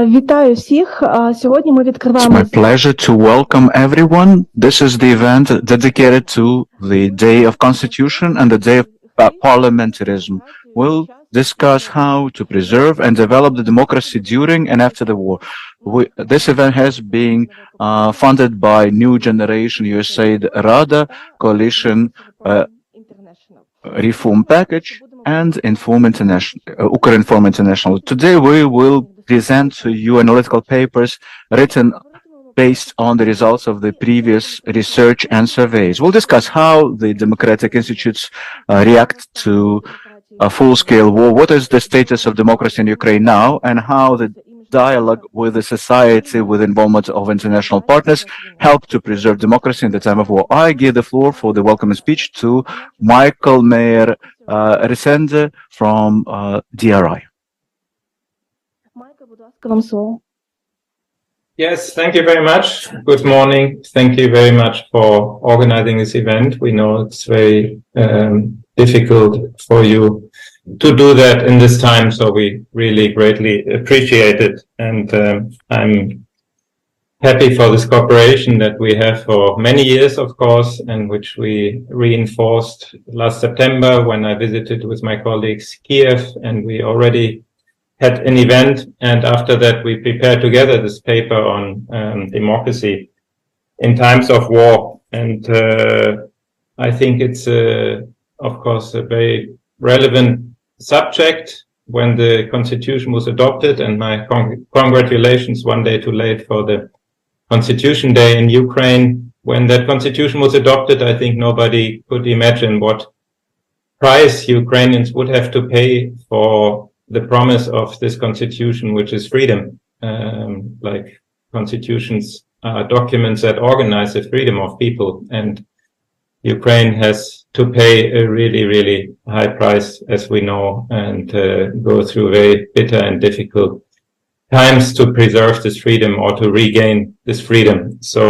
Вітаю всіх. Сьогодні ми відкриваємо. It's my pleasure to welcome everyone. This is the event dedicated to the Day of Constitution and the Day of Parliamentarism. We'll discuss how to preserve and develop the democracy during and after the war. This event has been funded by New Generation USAID Rada Coalition Reform Package and Ukraine Inform International. Today we will present to you analytical papers written based on the results of the previous research and surveys. We'll discuss how the democratic institutes react to a full-scale war, what is the status of democracy in Ukraine now, and how the dialogue with the society with involvement of international partners help to preserve democracy in the time of war. I give the floor for the welcoming speech to Michael Mayer Resende from DRI. Yes, thank you very much. Good morning. Thank you very much for organizing this event. We know it's very difficult for you to do that in this time, so we really greatly appreciate it. And I'm happy for this cooperation that we have for many years, of course, and which we reinforced last September when I visited with my colleagues Kiev, and we already had an event, and after that we prepared together this paper on democracy in times of war. And I think it's of course a very relevant subject when the constitution was adopted, and my congratulations one day too late for the Constitution Day in Ukraine. When that constitution was adopted, I think nobody could imagine what price Ukrainians would have to pay for the promise of this constitution, which is freedom. Like constitutions are documents that organize the freedom of people, and Ukraine has to pay a really, really high price, as we know, and go through very bitter and difficult times to preserve this freedom or to regain this freedom. So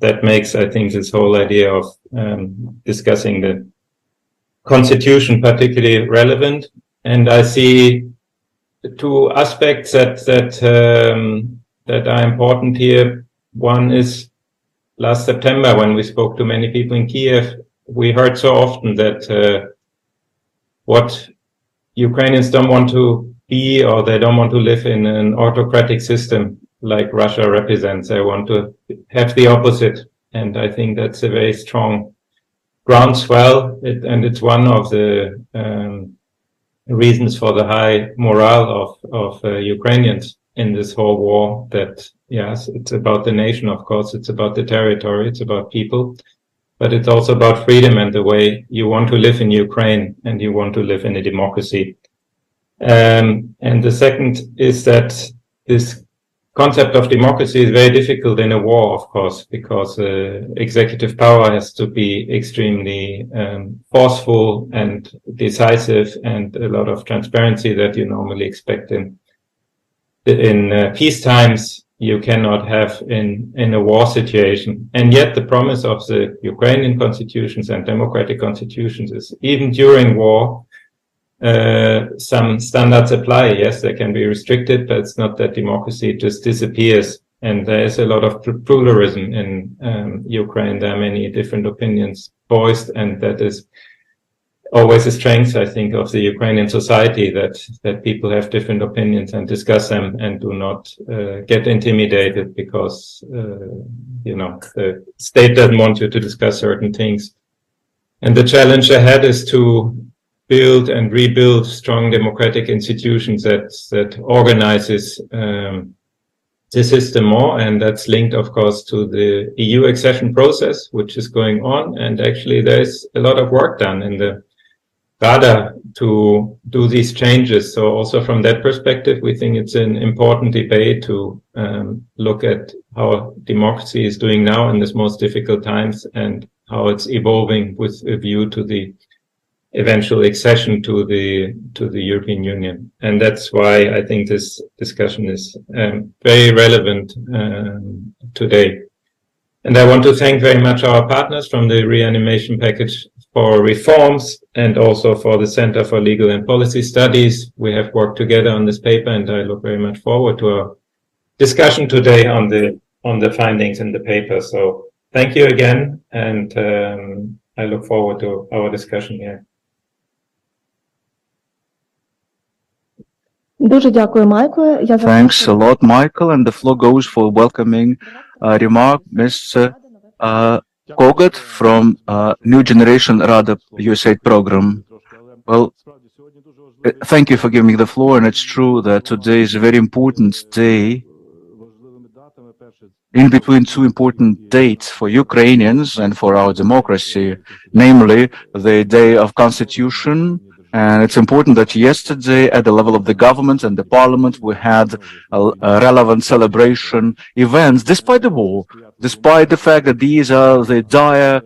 that makes, I think, this whole idea of discussing the constitution particularly relevant. And I see two aspects that are important here. One is last September, when we spoke to many people in Kiev, we heard so often that what Ukrainians don't want to be, or they don't want to live in an autocratic system like Russia represents. They want to have the opposite. And I think that's a very strong groundswell, and it's one of the reasons for the high morale of Ukrainians in this whole war. That yes, it's about the nation, of course, it's about the territory, it's about people, but it's also about freedom and the way you want to live in Ukraine, and you want to live in a democracy. And the second is that this concept of democracy is very difficult in a war, of course, because executive power has to be extremely forceful and decisive, and a lot of transparency that you normally expect in peace times you cannot have in a war situation. And yet the promise of the Ukrainian constitutions and democratic constitutions is even during war, some standards apply. Yes, they can be restricted, but it's not that democracy just disappears. And there is a lot of pluralism in Ukraine. There are many different opinions voiced, and that is always a strength, I think, of the Ukrainian society, that people have different opinions and discuss them and do not get intimidated because the state doesn't want you to discuss certain things. And the challenge ahead is to build and rebuild strong democratic institutions that organizes the system more, and that's linked, of course, to the EU accession process, which is going on. And actually, there's a lot of work done in the Rada to do these changes. So also from that perspective, we think it's an important debate to look at how democracy is doing now in these most difficult times and how it's evolving with a view to the eventual accession to the European Union. And that's why I think this discussion is very relevant today. And I want to thank very much our partners from the Reanimation Package for Reforms and also for the Center for Legal and Policy Studies. We have worked together on this paper, and I look very much forward to our discussion today on the findings in the paper. So thank you again, and I look forward to our discussion here. Дуже дякую, Майкле. Thanks a lot, Michael, and the floor goes for welcoming remark, Mr. Kogut from New Generation Rada USAID program. Well, thank you for giving me the floor, and it's true that today is a very important day, in between two important dates for Ukrainians and for our democracy, namely the Day of Constitution. And it's important that yesterday, at the level of the government and the parliament, we had relevant celebration events, despite the war, despite the fact that these are the dire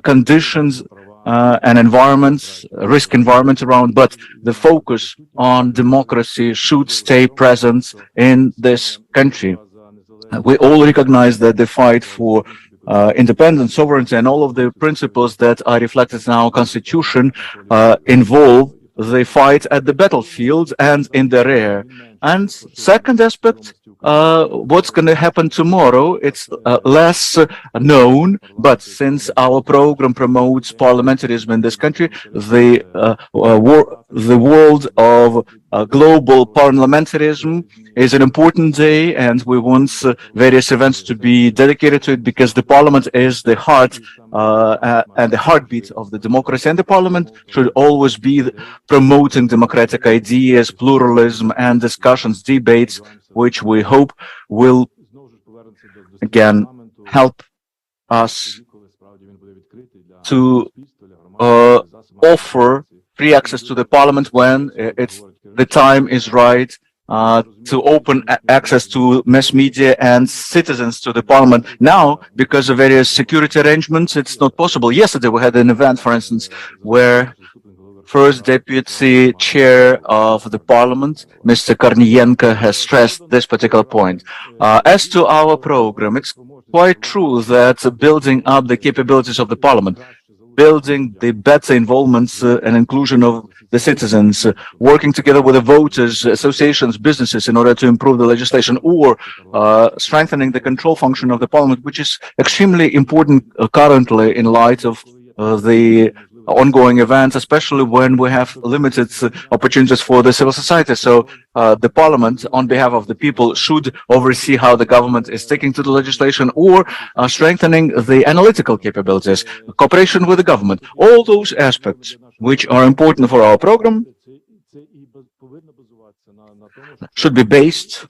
conditions and environments, risk environments around, but the focus on democracy should stay present in this country. We all recognize that the fight for independence, sovereignty, and all of the principles that are reflected in our constitution involve the fight at the battlefield and in the rear. And second aspect, what's going to happen tomorrow, it's less known, but since our program promotes parliamentarism in this country, the world of global parliamentarism is an important day, and we want various events to be dedicated to it, because the parliament is the heart and the heartbeat of the democracy, and the parliament should always be promoting democratic ideas, pluralism, and discussions, debates, which we hope will again help us to offer free access to the parliament when the time is right, to open access to mass media and citizens to the parliament. Now, because of various security arrangements, it's not possible. Yesterday we had an event, for instance, where First Deputy Chair of the Parliament, Mr. Kornienko, has stressed this particular point. As to our program, it's quite true that building up the capabilities of the Parliament, building the better involvement and inclusion of the citizens, working together with the voters, associations, businesses in order to improve the legislation, or strengthening the control function of the Parliament, which is extremely important currently in light of the ongoing events, especially when we have limited opportunities for the civil society. So the parliament, on behalf of the people, should oversee how the government is sticking to the legislation, or strengthening the analytical capabilities, cooperation with the government. All those aspects which are important for our program should be based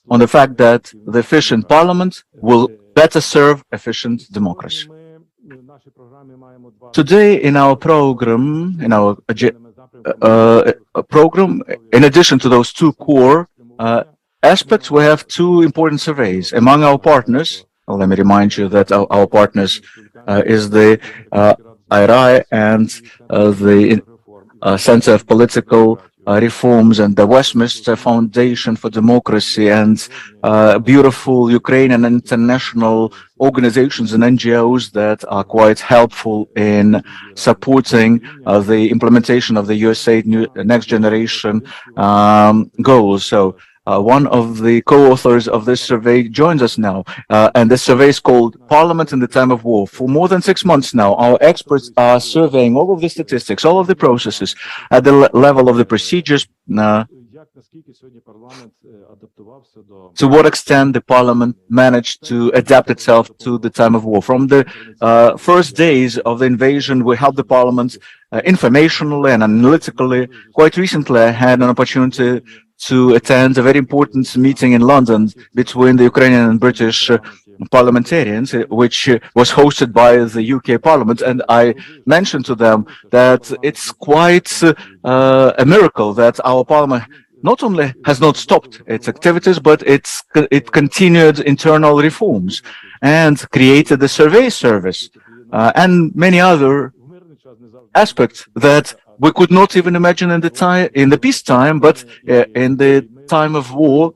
on the fact that the efficient parliament will better serve efficient democracy. Today in our program, in addition to those two core aspects, we have two important surveys. Among our partners, let me remind you that our partners is the IRI and the Center of Political Reforms and the Westminster Foundation for Democracy, and beautiful Ukrainian and international organizations and NGOs that are quite helpful in supporting the implementation of the USAID Next Generation goals. So one of the co-authors of this survey joins us now, and this survey is called Parliament in the Time of War. For more than 6 months now, our experts are surveying all of the statistics, all of the processes at the level of the procedures, to what extent the parliament managed to adapt itself to the time of war. From the first days of the invasion, we helped the parliament informationally and analytically. Quite recently, I had an opportunity to attend a very important meeting in London between the Ukrainian and British parliamentarians, which was hosted by the UK Parliament, and I mentioned to them that it's quite a miracle that our Parliament not only has not stopped its activities, but it continued internal reforms and created the survey service and many other aspects that we could not even imagine in the peacetime, but in the time of war,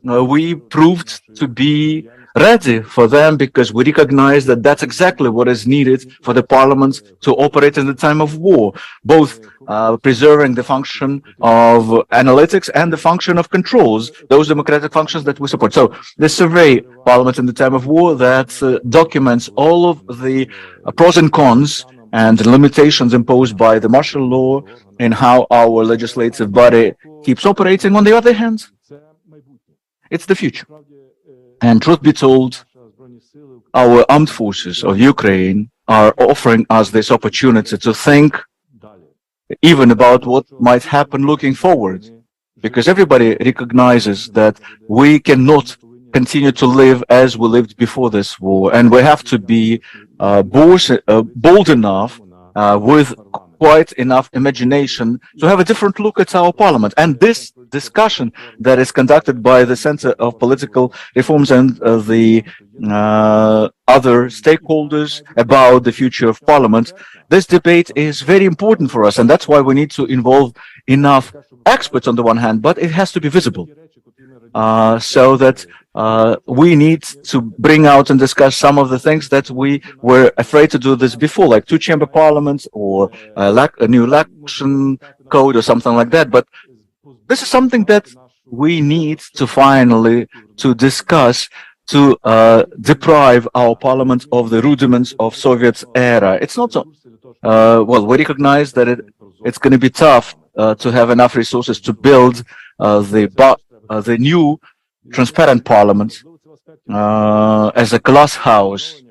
we proved to be ready for them because we recognize that that's exactly what is needed for the parliament to operate in the time of war, both preserving the function of analytics and the function of controls, those democratic functions that we support. So the survey parliament in the time of war that documents all of the pros and cons and the limitations imposed by the martial law and how our legislative body keeps operating. On the other hand, it's the future. And truth be told, our armed forces of Ukraine are offering us this opportunity to think even about what might happen looking forward, because everybody recognizes that we cannot continue to live as we lived before this war, and we have to be bold enough with quite enough imagination to have a different look at our parliament. And this discussion that is conducted by the Center of Political Reforms and the other stakeholders about the future of parliament, this debate is very important for us, and that's why we need to involve enough experts on the one hand, but it has to be visible, so that we need to bring out and discuss some of the things that we were afraid to do this before, like two-chamber parliaments or a new election code or something like that. But this is something that we need to finally to discuss to deprive our parliament of the rudiments of Soviet era. It's not so, well, we recognize that it's going to be tough to have enough resources to build the new transparent parliament as a glass house,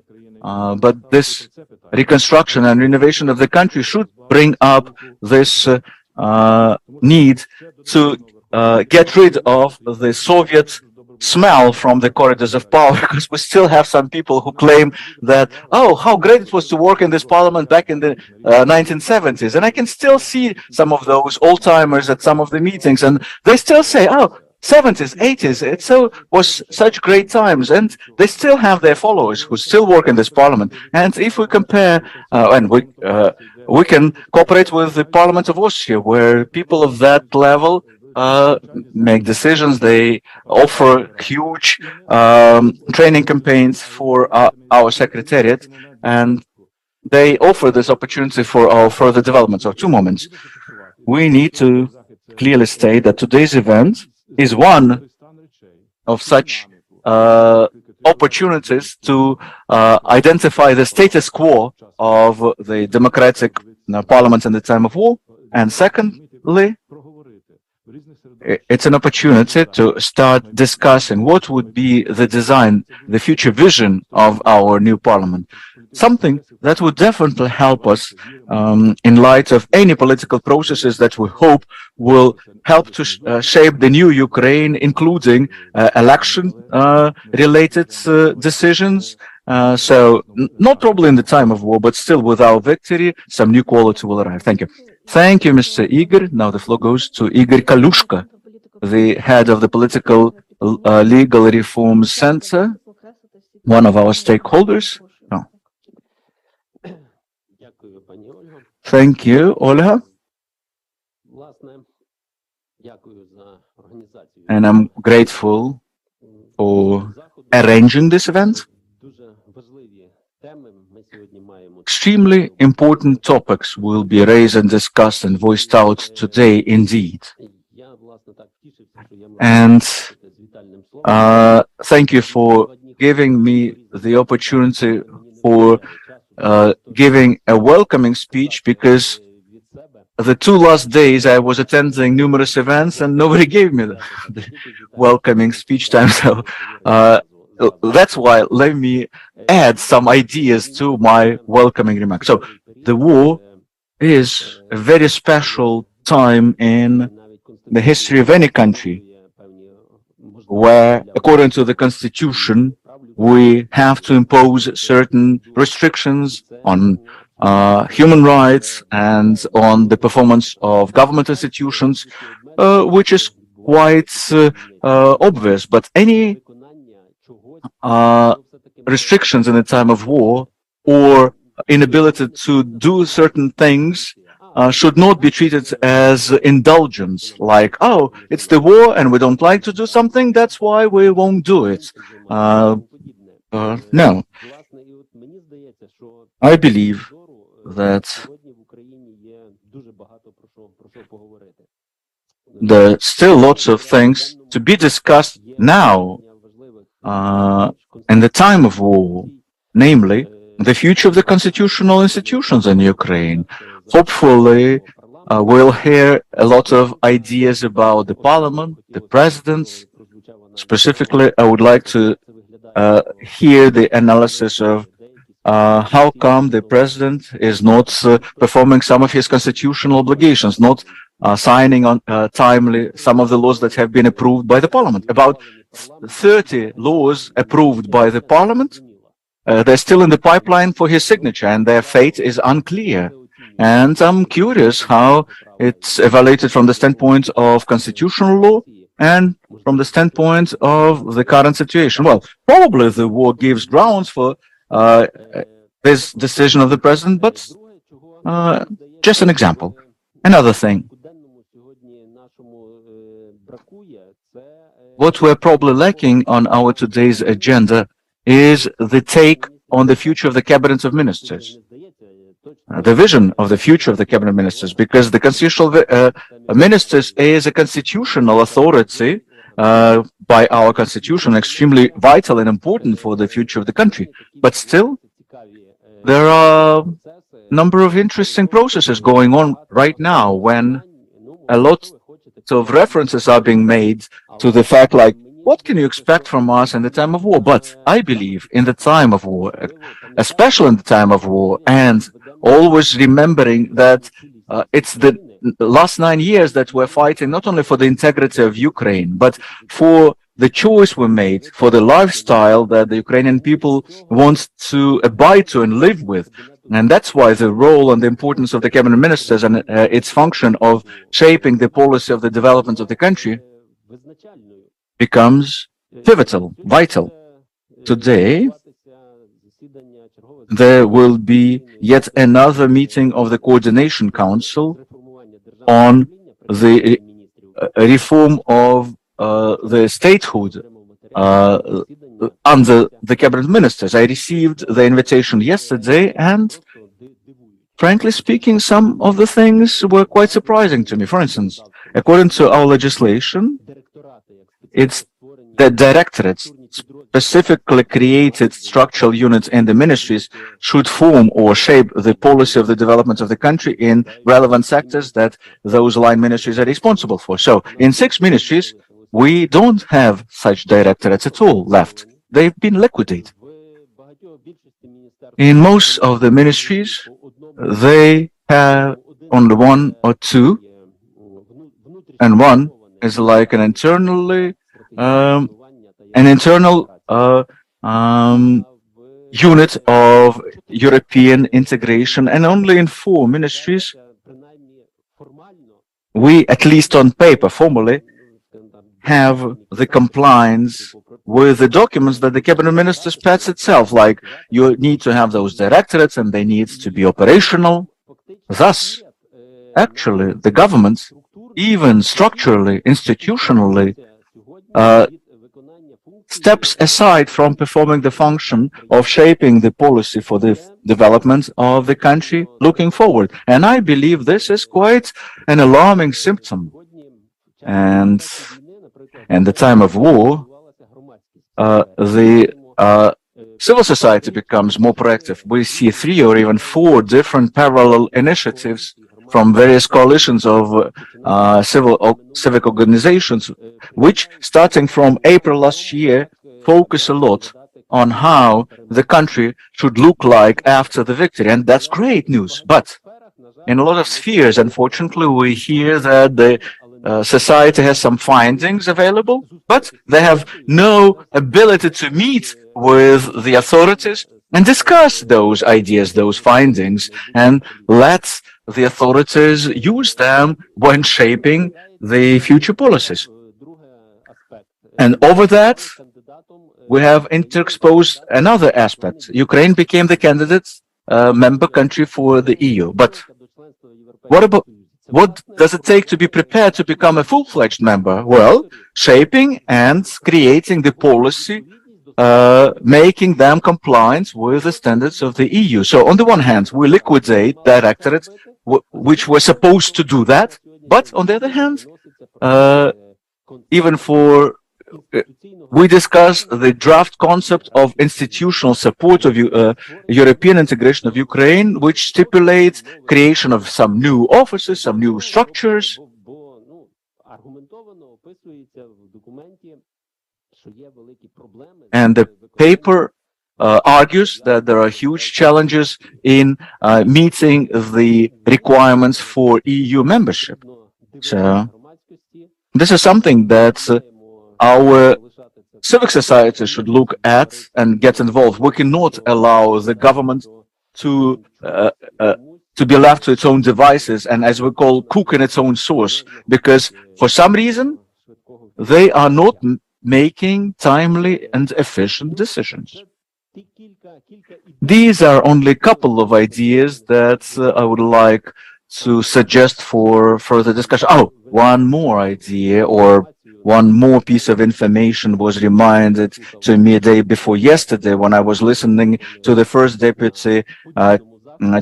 but this reconstruction and renovation of the country should bring up this need to get rid of the Soviet smell from the corridors of power, because we still have some people who claim that, oh, how great it was to work in this parliament back in the 1970s. And I can still see some of those old-timers at some of the meetings, and they still say, oh, 70s, 80s, it was such great times, and they still have their followers who still work in this parliament. And if we compare, and we can cooperate with the Parliament of Austria, where people of that level make decisions. They offer huge training campaigns for our secretariat, and they offer this opportunity for our further development. So, two moments. We need to clearly state that today's event is one of such opportunities to identify the status quo of the democratic parliament in the time of war. And secondly, it's an opportunity to start discussing what would be the design, the future vision of our new parliament. Something that would definitely help us in light of any political processes that we hope will help to shape the new Ukraine, including election-related decisions. So not probably in the time of war, but still with our victory, some new quality will arrive. Thank you. Thank you, Mr. Igor. Now the floor goes to Ihor Koliushko, the head of the Political Legal Reforms Center, one of our stakeholders. Oh. Thank you, Olha. And I'm grateful for arranging this event. Extremely important topics will be raised and discussed and voiced out today indeed. And thank you for giving me the opportunity for giving a welcoming speech, because the 2 last days I was attending numerous events and nobody gave me the welcoming speech time. So that's why let me add some ideas to my welcoming remarks. So the war is a very special time in the history of any country, where, according to the constitution, we have to impose certain restrictions on human rights and on the performance of government institutions, which is quite obvious. But any restrictions in a time of war or inability to do certain things should not be treated as indulgence, like, oh, it's the war and we don't like to do something, that's why we won't do it. No. I believe that there are still lots of things to be discussed now in the time of war, namely the future of the constitutional institutions in Ukraine. Hopefully, we'll hear a lot of ideas about the parliament, the presidents. Specifically, I would like to hear the analysis of how come the president is not performing some of his constitutional obligations, not signing on timely some of the laws that have been approved by the parliament. About 30 laws approved by the parliament, they're still in the pipeline for his signature, and their fate is unclear. And I'm curious how it's evaluated from the standpoint of constitutional law and from the standpoint of the current situation. Well, probably the war gives grounds for this decision of the president, but just an example. Another thing. What we're probably lacking on our today's agenda is the take on the future of the cabinet of ministers, the vision of the future of the cabinet ministers, because the constitutional ministers is a constitutional authority by our constitution, extremely vital and important for the future of the country. But still, there are a number of interesting processes going on right now when a lot of references are being made to the fact like, what can you expect from us in the time of war? But I believe in the time of war, especially in the time of war, and always remembering that it's the last 9 years that we're fighting not only for the integrity of Ukraine, but for the choice we made, for the lifestyle that the Ukrainian people want to abide to and live with. And that's why the role and the importance of the cabinet ministers and its function of shaping the policy of the development of the country becomes pivotal, vital. Today, there will be yet another meeting of the Coordination Council on the reform of the statehood under the cabinet ministers. I received the invitation yesterday, and frankly speaking, some of the things were quite surprising to me. For instance, according to our legislation, it's the directorates, specifically created structural units in the ministries, should form or shape the policy of the development of the country in relevant sectors that those line ministries are responsible for. So in 6 ministries, we don't have such directorates at all left. They've been liquidated. In most of the ministries, they have only 1 or 2, and one is like an internal unit of European integration, and only in 4 ministries we, at least on paper, formally, have the compliance with the documents that the cabinet ministers pass itself, like you need to have those directorates and they need to be operational. Thus, actually, the government, even structurally, institutionally, steps aside from performing the function of shaping the policy for the development of the country looking forward. And I believe this is quite an alarming symptom. And in the time of war, the civil society becomes more proactive. We see 3 or even 4 different parallel initiatives from various coalitions of civic organizations, which, starting from April last year, focus a lot on how the country should look like after the victory. And that's great news. But in a lot of spheres, unfortunately, we hear that the society has some findings available, but they have no ability to meet with the authorities and discuss those ideas, those findings, and let the authorities use them when shaping the future policies. And over that, we have interexposed another aspect. Ukraine became the candidate member country for the EU. But what does it take to be prepared to become a full-fledged member? Well, shaping and creating the policy, making them compliant with the standards of the EU. So on the one hand, we liquidate directorates which were supposed to do that. But on the other hand, we discuss the draft concept of institutional support of European integration of Ukraine, which stipulates creation of some new offices, some new structures. And the paper argues that there are huge challenges in meeting the requirements for EU membership. So this is something that our civic society should look at and get involved. We cannot allow the government to be left to its own devices and, as we call, cook in its own sauce, because for some reason they are not making timely and efficient decisions. These are only a couple of ideas that I would like to suggest for further discussion. Oh, one more idea or one more piece of information was reminded to me a day before yesterday when I was listening to the first deputy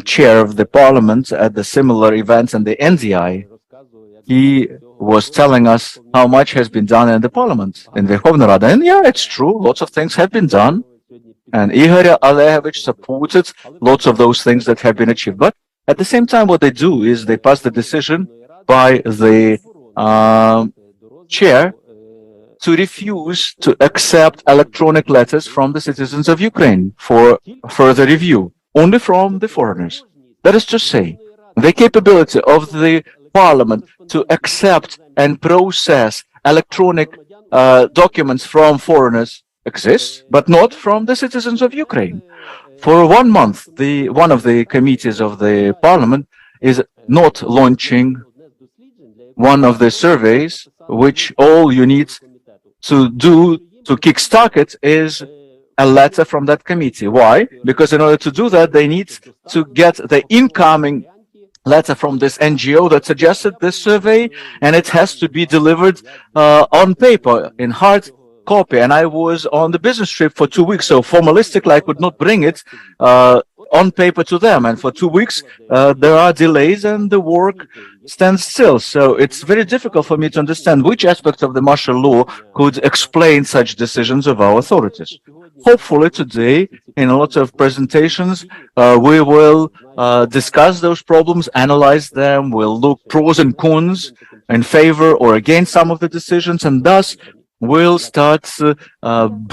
chair of the parliament at the similar events in the NDI. He was telling us how much has been done in the parliament, in the Verkhovna Rada. And yeah, it's true, lots of things have been done. And Ihor Koliushko supported lots of those things that have been achieved. But at the same time, what they do is they pass the decision by the chair to refuse to accept electronic letters from the citizens of Ukraine for further review, only from the foreigners. That is to say, the capability of the parliament to accept and process electronic documents from foreigners exists, but not from the citizens of Ukraine. For 1 month, one of the committees of the parliament is not launching one of the surveys, which all you need to do to kickstart it is a letter from that committee. Why? Because in order to do that, they need to get the incoming letter from this NGO that suggested this survey, and it has to be delivered on paper, in hard copy. And I was on the business trip for 2 weeks, so formalistically I could not bring it on paper to them. And for 2 weeks, there are delays and the work stands still. So it's very difficult for me to understand which aspects of the martial law could explain such decisions of our authorities. Hopefully today, in a lot of presentations, we will discuss those problems, analyze them, we'll look pros and cons in favor or against some of the decisions, and thus we'll start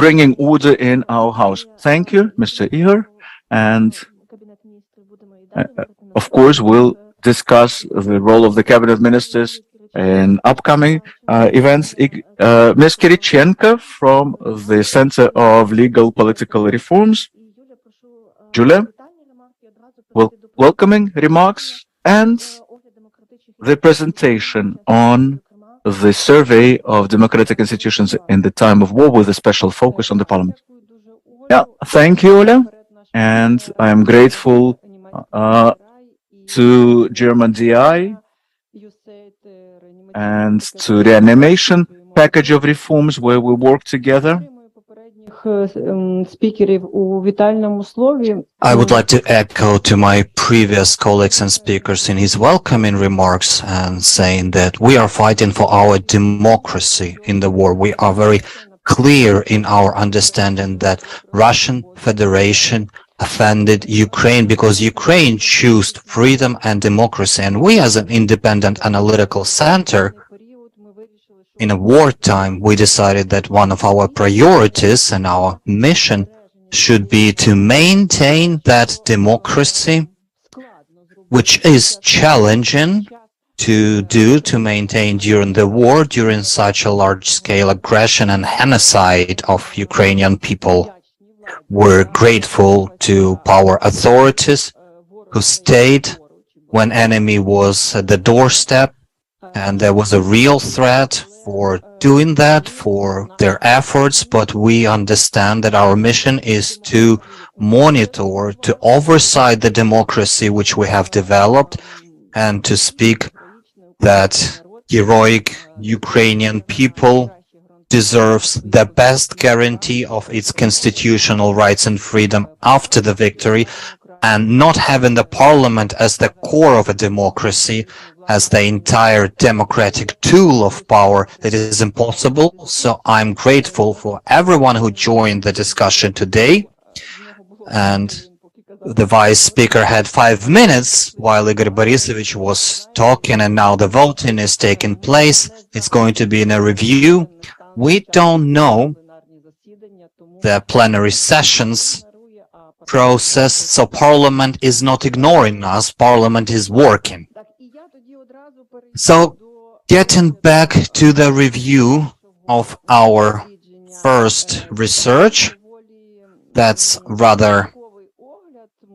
bringing order in our house. Thank you, Mr. Ihor. And of course, we'll discuss the role of the cabinet ministers in upcoming events. Ms. Kyrychenko from the Center of Legal Political Reforms. Julia, welcoming remarks and the presentation on the survey of democratic institutions in the time of war with a special focus on the parliament. Yeah, thank you, Olha. And I am grateful to German DI and to Reanimation package of reforms where we work together. I would like to echo to my previous colleagues and speakers in his welcoming remarks and saying that we are fighting for our democracy in the war. We are very clear in our understanding that Russian Federation offended Ukraine because Ukraine chose freedom and democracy. And we as an independent analytical center, in a wartime, we decided that one of our priorities and our mission should be to maintain that democracy, which is challenging to do to maintain during the war, during such a large-scale aggression and genocide of Ukrainian people. We're grateful to power authorities who stayed when enemy was at the doorstep, and there was a real threat for doing that, for their efforts, but we understand that our mission is to monitor, to oversight the democracy which we have developed, and to speak that heroic Ukrainian people deserves the best guarantee of its constitutional rights and freedom after the victory, and not having the parliament as the core of a democracy, as the entire democratic tool of power, that is impossible. So I'm grateful for everyone who joined the discussion today. And the vice speaker had 5 minutes while Igor Borisovich was talking, and now the voting is taking place. It's going to be in a review. We don't know the plenary sessions process, so Parliament is not ignoring us. Parliament is working. So, getting back to the review of our first research, that's rather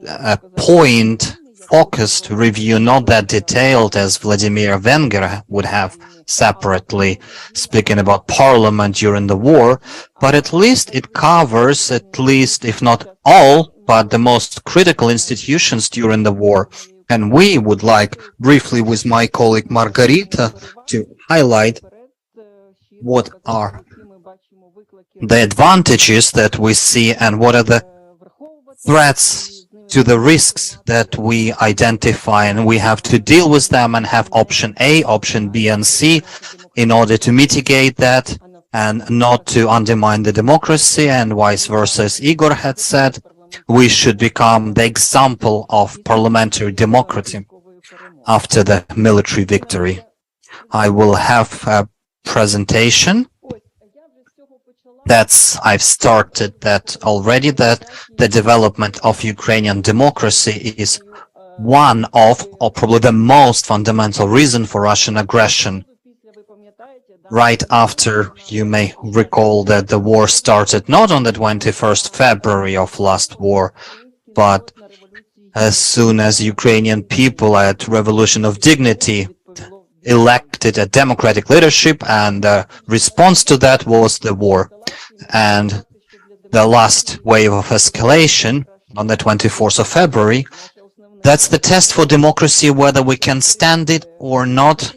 a point-focused review, not that detailed as Vladimir Venger would have separately, speaking about Parliament during the war, but at least it covers, at least if not all, but the most critical institutions during the war. And we would like, briefly with my colleague Margarita, to highlight what are the advantages that we see and what are the threats to the risks that we identify, and we have to deal with them and have option A, option B, and C in order to mitigate that and not to undermine the democracy, and vice versa. As Igor had said, we should become the example of parliamentary democracy after the military victory. I will have a presentation. I've started that already, that the development of Ukrainian democracy is one of, or probably the most fundamental reason for Russian aggression. Right after, you may recall that the war started not on the 21st February of last war, but as soon as Ukrainian people at Revolution of Dignity elected a democratic leadership, and the response to that was the war. And the last wave of escalation on the 24th of February, that's the test for democracy, whether we can stand it or not.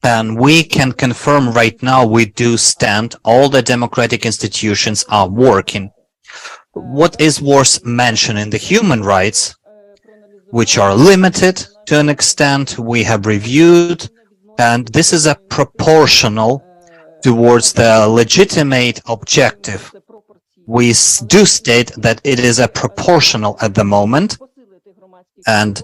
And we can confirm right now we do stand. All the democratic institutions are working. What is worth mentioning, the human rights, which are limited to an extent, we have reviewed, and this is a proportional towards the legitimate objective. We do state that it is a proportional at the moment, and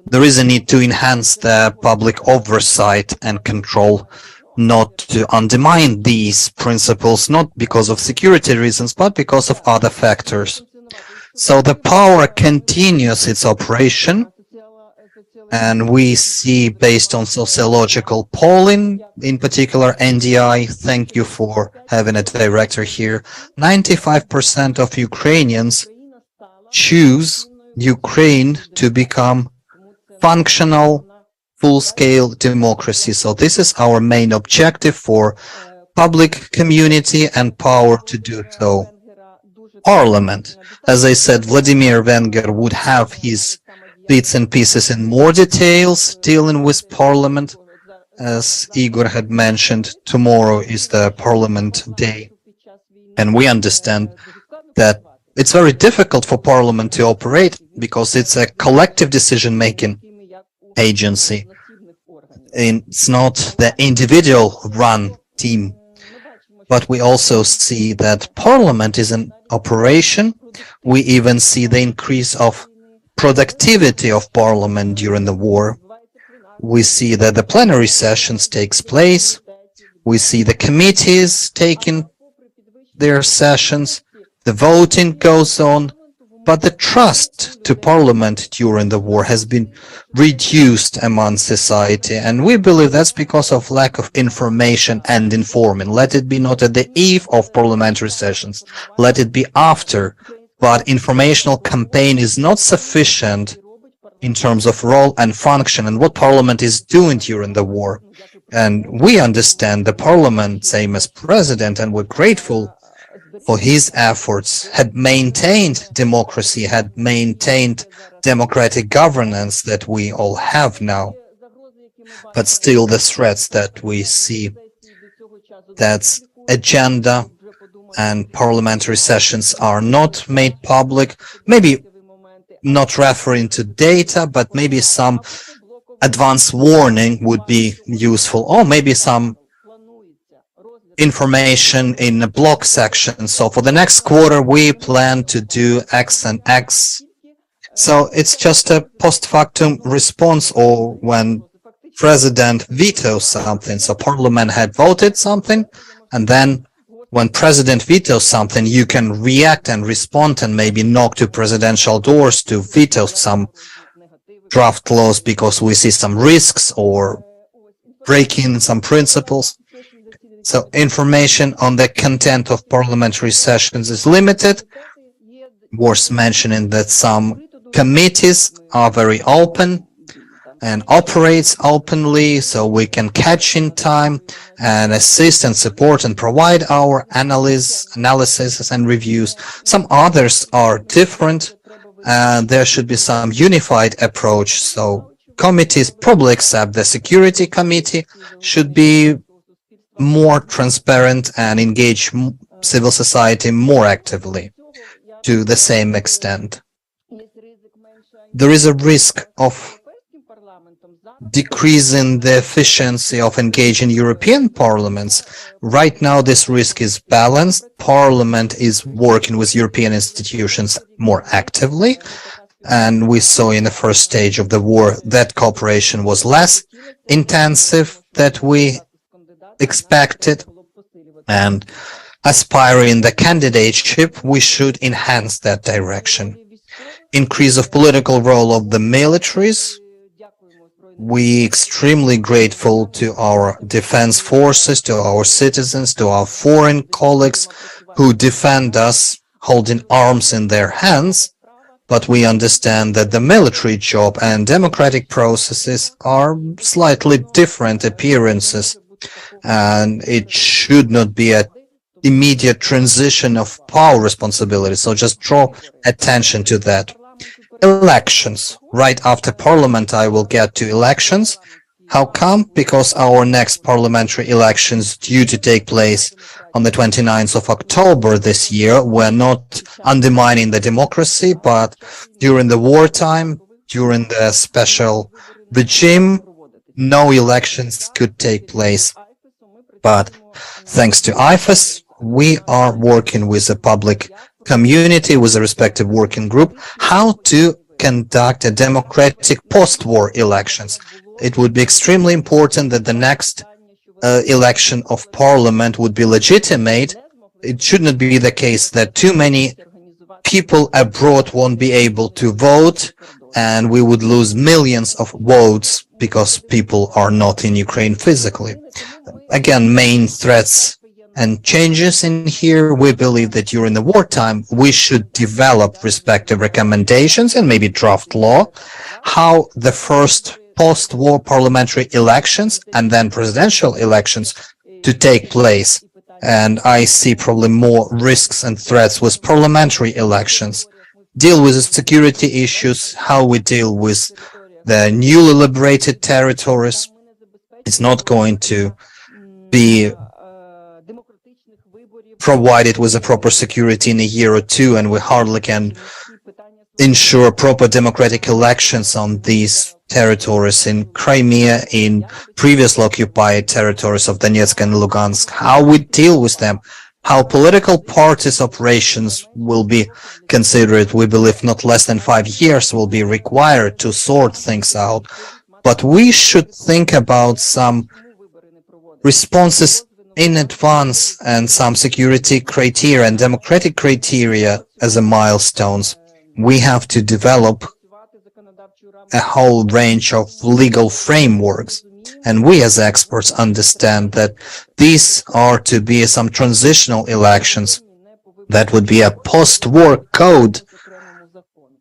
there is a need to enhance the public oversight and control, not to undermine these principles, not because of security reasons, but because of other factors. So the power continues its operation, and we see, based on sociological polling, in particular NDI, thank you for having a director here, 95% of Ukrainians choose Ukraine to become functional, full-scale democracy. So this is our main objective for public community and power to do so. Parliament, as I said, Vladimir Venger would have his bits and pieces in more details dealing with Parliament. As Igor had mentioned, tomorrow is the Parliament Day, and we understand that it's very difficult for Parliament to operate because it's a collective decision-making agency. It's not the individual-run team, but we also see that Parliament is in operation. We even see the increase of productivity of Parliament during the war. We see that the plenary sessions takes place. We see the committees taking their sessions. The voting goes on. But the trust to parliament during the war has been reduced among society, and we believe that's because of lack of information and informing. Let it be not at the eve of parliamentary sessions, let it be after, but informational campaign is not sufficient in terms of role and function and what parliament is doing during the war. And we understand the parliament, same as president, and we're grateful for his efforts, had maintained democracy, had maintained democratic governance that we all have now. But still the threats that we see, that's agenda and parliamentary sessions are not made public, maybe not referring to data, but maybe some advance warning would be useful, or maybe some information in a block section. So for the next quarter, we plan to do X and X. So it's just a post factum response, or when president vetoes something. So parliament had voted something, and then when president vetoes something, you can react and respond and maybe knock to presidential doors to veto some draft laws because we see some risks or breaking some principles. So information on the content of parliamentary sessions is limited. Worth mentioning that some committees are very open and operates openly, so we can catch in time and assist and support and provide our analysis and reviews. Some others are different, and there should be some unified approach. So committees probably, except the security committee, should be more transparent and engage civil society more actively to the same extent. There is a risk of decreasing the efficiency of engaging European parliaments. Right now, this risk is balanced. Parliament is working with European institutions more actively, and we saw in the first stage of the war that cooperation was less intensive than we expected, and aspiring the candidateship, we should enhance that direction. Increase of political role of the militaries. We extremely grateful to our defense forces, to our citizens, to our foreign colleagues who defend us holding arms in their hands. But we understand that the military job and democratic processes are slightly different appearances, and it should not be an immediate transition of power responsibility. So just draw attention to that. Elections. Right after Parliament, I will get to elections. How come? Because our next parliamentary elections due to take place on the 29th of October this year. We're not undermining the democracy, but during the wartime, during the special regime, no elections could take place. But thanks to IFES, we are working with the public community, with a respective working group, how to conduct a democratic post-war elections. It would be extremely important that the next election of parliament would be legitimate. It should not be the case that too many people abroad won't be able to vote, and we would lose millions of votes because people are not in Ukraine physically. Again, main threats and changes in here, we believe that during the wartime, we should develop respective recommendations and maybe draft law, how the first post-war parliamentary elections and then presidential elections to take place. And I see probably more risks and threats with parliamentary elections. Deal with the security issues, how we deal with the newly liberated territories. It's not going to be provided with a proper security in a year or two, and we hardly can ensure proper democratic elections on these territories in Crimea, in previously occupied territories of Donetsk and Lugansk. How we deal with them, how political parties' operations will be considered. We believe not less than 5 years will be required to sort things out. But we should think about some responses in advance and some security criteria and democratic criteria as a milestones. we have to develop a whole range of legal frameworks. And we as experts understand that these are to be some transitional elections. That would be a post-war code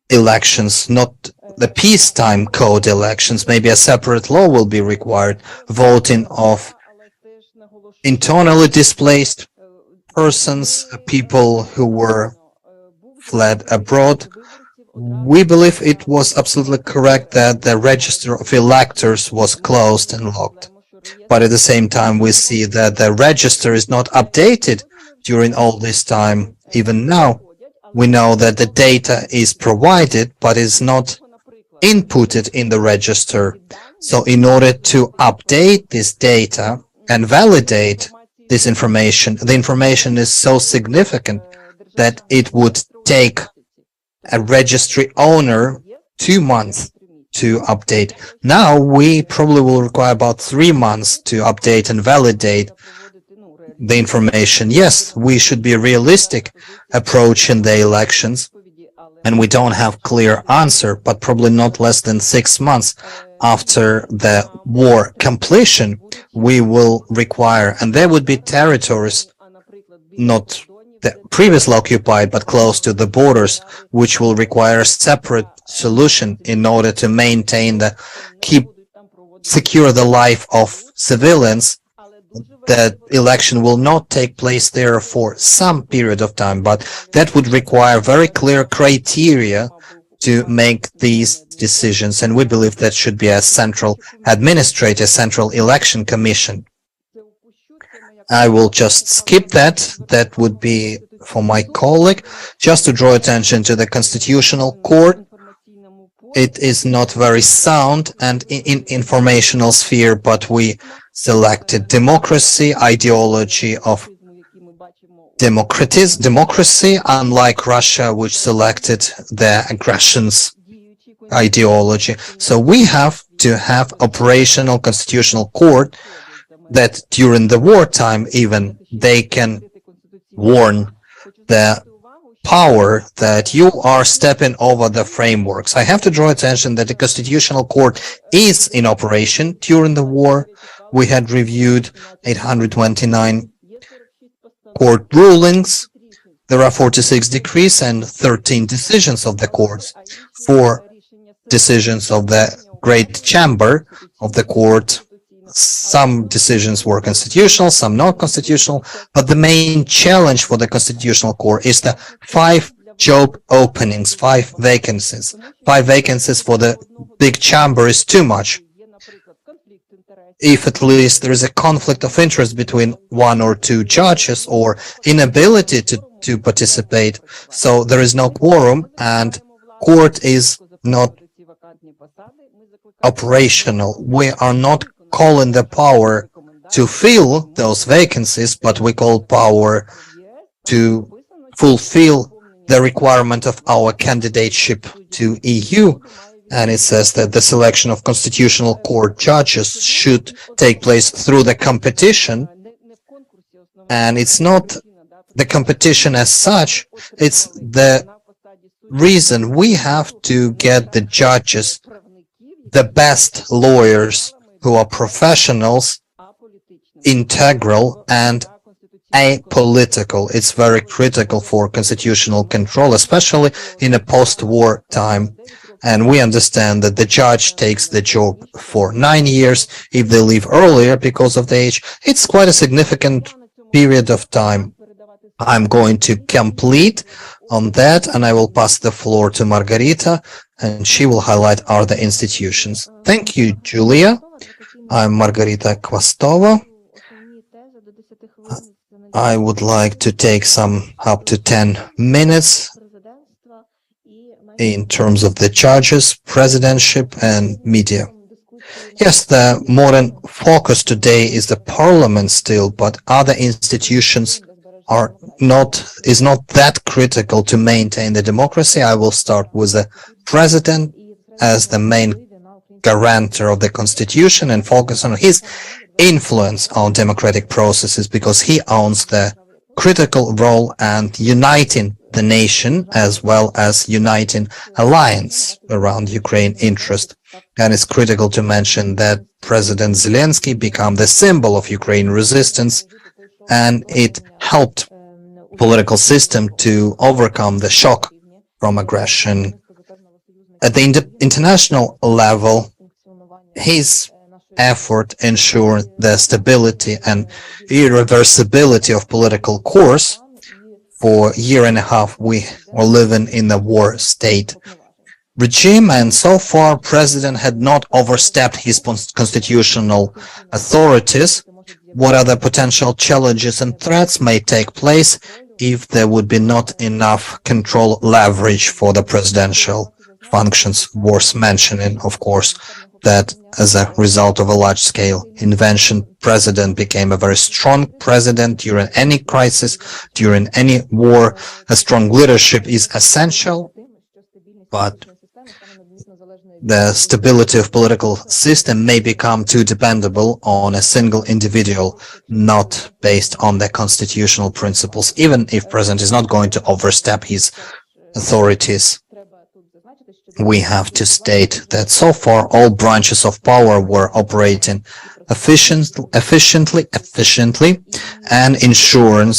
elections, not the peacetime code elections. Maybe a separate law will be required, voting of internally displaced persons, people who were fled abroad. We believe it was absolutely correct that the register of electors was closed and locked. But at the same time, we see that the register is not updated during all this time. Even now, we know that the data is provided, but is not inputted in the register. So in order to update this data and validate this information, the information is so significant that it would take a registry owner 2 months to update. Now we probably will require about 3 months to update and validate the information. Yes, we should be realistic approaching the elections, and we don't have clear answer, but probably not less than 6 months after the war completion, we will require, and there would be territories not the previously occupied but close to the borders, which will require a separate solution in order to maintain secure the life of civilians. That election will not take place there for some period of time, but that would require very clear criteria to make these decisions, and we believe that should be a central administrator, central election commission. I will just skip that. That would be for my colleague. Just to draw attention to the Constitutional Court. It is not very sound and in informational sphere, but we selected democracy, ideology of democracy, unlike Russia, which selected the aggressions ideology. So we have to have operational Constitutional Court that during the wartime even they can warn the power that you are stepping over the frameworks. I have to draw attention that the Constitutional Court is in operation during the war. We had reviewed 829 court rulings. There are 46 decrees and 13 decisions of the courts. 4 decisions of the Great Chamber of the court. Some decisions were constitutional, some not constitutional, but the main challenge for the Constitutional Court is the 5 job openings, 5 vacancies. 5 vacancies for the big chamber is too much. If at least there is a conflict of interest between 1 or 2 judges or inability to participate, so there is no quorum and court is not operational. We are not calling the power to fill those vacancies, but we call power to fulfill the requirement of our candidateship to EU. And it says that the selection of Constitutional Court judges should take place through the competition. And it's not the competition as such, it's the reason we have to get the judges, the best lawyers who are professionals, integral and apolitical. It's very critical for constitutional control, especially in a post-war time. And we understand that the judge takes the job for 9 years. If they leave earlier because of the age, it's quite a significant period of time. I'm going to complete on that, and I will pass the floor to Margarita, and she will highlight other institutions. Thank you, Julia. I'm Margarita Kvastova. I would like to take some up to 10 minutes in terms of the judges, presidentship, and media. Yes, the modern focus today is the parliament still, but other institutions is not that critical to maintain the democracy. I will start with the president as the main guarantor of the constitution and focus on his influence on democratic processes, because he owns the critical role and uniting the nation as well as uniting alliance around Ukraine interest. And it's critical to mention that President Zelensky became the symbol of Ukraine resistance, and it helped political system to overcome the shock from aggression. At the international level, his effort ensured the stability and irreversibility of political course. For a year and a half, we were living in a war state regime, and so far, President had not overstepped his constitutional authorities. What other potential challenges and threats may take place if there would be not enough control leverage for the presidential functions? Worth mentioning, of course, that as a result of a large-scale invasion, President became a very strong president during any crisis, during any war. A strong leadership is essential, but the stability of political system may become too dependable on a single individual, not based on the constitutional principles, even if President is not going to overstep his authorities. We have to state that so far all branches of power were operating efficiently, and ensuring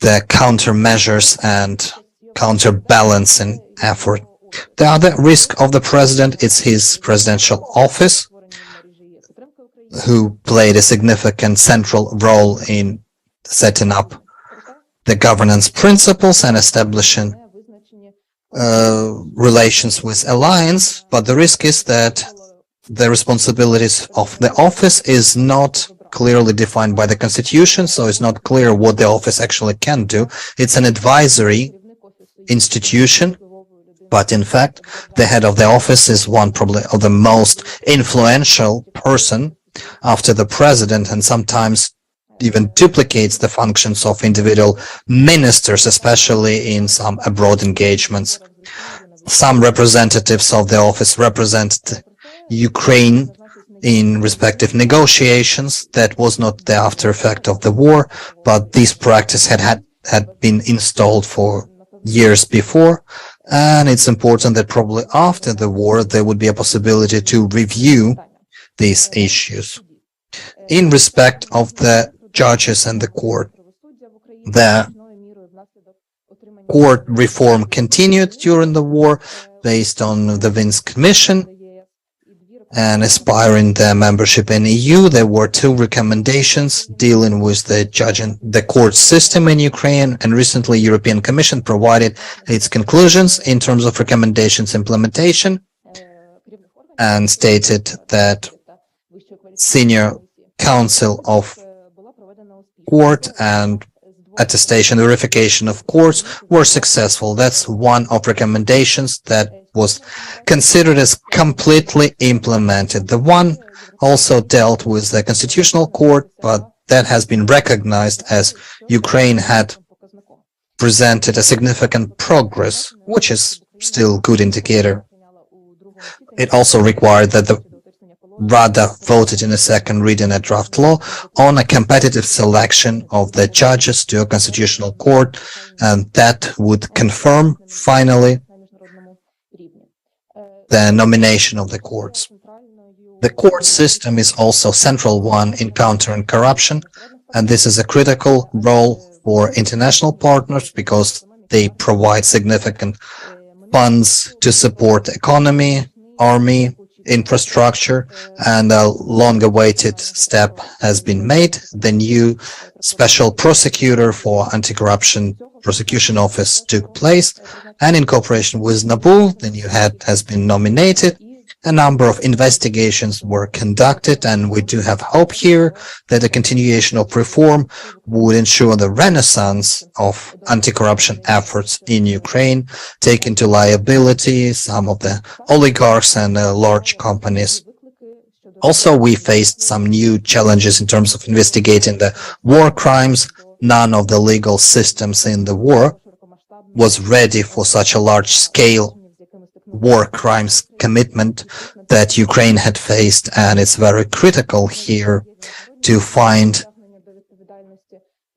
the countermeasures and counterbalancing effort. The other risk of the president is his presidential office, who played a significant central role in setting up the governance principles and establishing relations with alliance, but the risk is that the responsibilities of the office is not clearly defined by the constitution, so it's not clear what the office actually can do. It's an advisory institution, but in fact, the head of the office is one probably of the most influential person after the president, and sometimes even duplicates the functions of individual ministers, especially in some abroad engagements. Some representatives of the office represent Ukraine in respective negotiations. That was not the after effect of the war, but this practice had been installed for years before, and it's important that probably after the war there would be a possibility to review these issues. In respect of the judges and the court, the court reform continued during the war based on the Venice Commission and aspiring the membership in EU. There were two recommendations dealing with the court system in Ukraine, and recently European Commission provided its conclusions in terms of recommendations implementation and stated that senior council of court and attestation verification of courts were successful. That's one of recommendations that was considered as completely implemented. The one also dealt with the constitutional court, but that has been recognized as Ukraine had presented a significant progress, which is still a good indicator. It also required that the Rada voted in a second reading a draft law on a competitive selection of the judges to a constitutional court, and that would confirm finally the nomination of the courts. The court system is also central one in countering corruption, and this is a critical role for international partners because they provide significant funds to support economy, army, infrastructure, and a long-awaited step has been made. The new special prosecutor for anti-corruption prosecution office took place, and in cooperation with NABU, the new head has been nominated. A number of investigations were conducted, and we do have hope here that the continuation of reform would ensure the renaissance of anti-corruption efforts in Ukraine, taking to liability some of the oligarchs and large companies. Also, we faced some new challenges in terms of investigating the war crimes. None of the legal systems in the war was ready for such a large-scale war crimes commitment that Ukraine had faced, and it's very critical here to find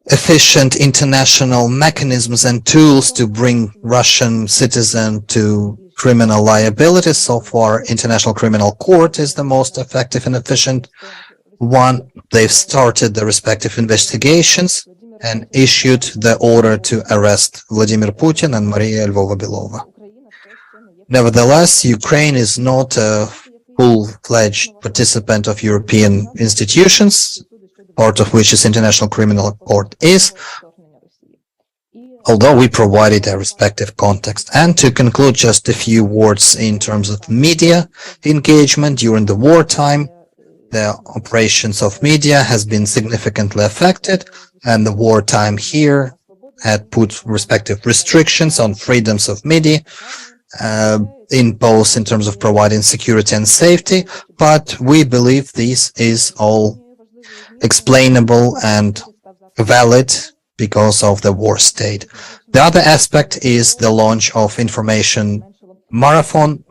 efficient international mechanisms and tools to bring Russian citizens to criminal liability. So far, International Criminal Court is the most effective and efficient one. They've started the respective investigations and issued the order to arrest Vladimir Putin and Maria Lvova-Belova. Nevertheless, Ukraine is not a full-fledged participant of European institutions, part of which is International Criminal Court is, although we provided a respective context. And to conclude, just a few words in terms of media engagement during the wartime. The operations of media has been significantly affected, and the wartime here had put respective restrictions on freedoms of media, in both in terms of providing security and safety, but we believe this is all explainable and valid because of the war state. The other aspect is the launch of information marathon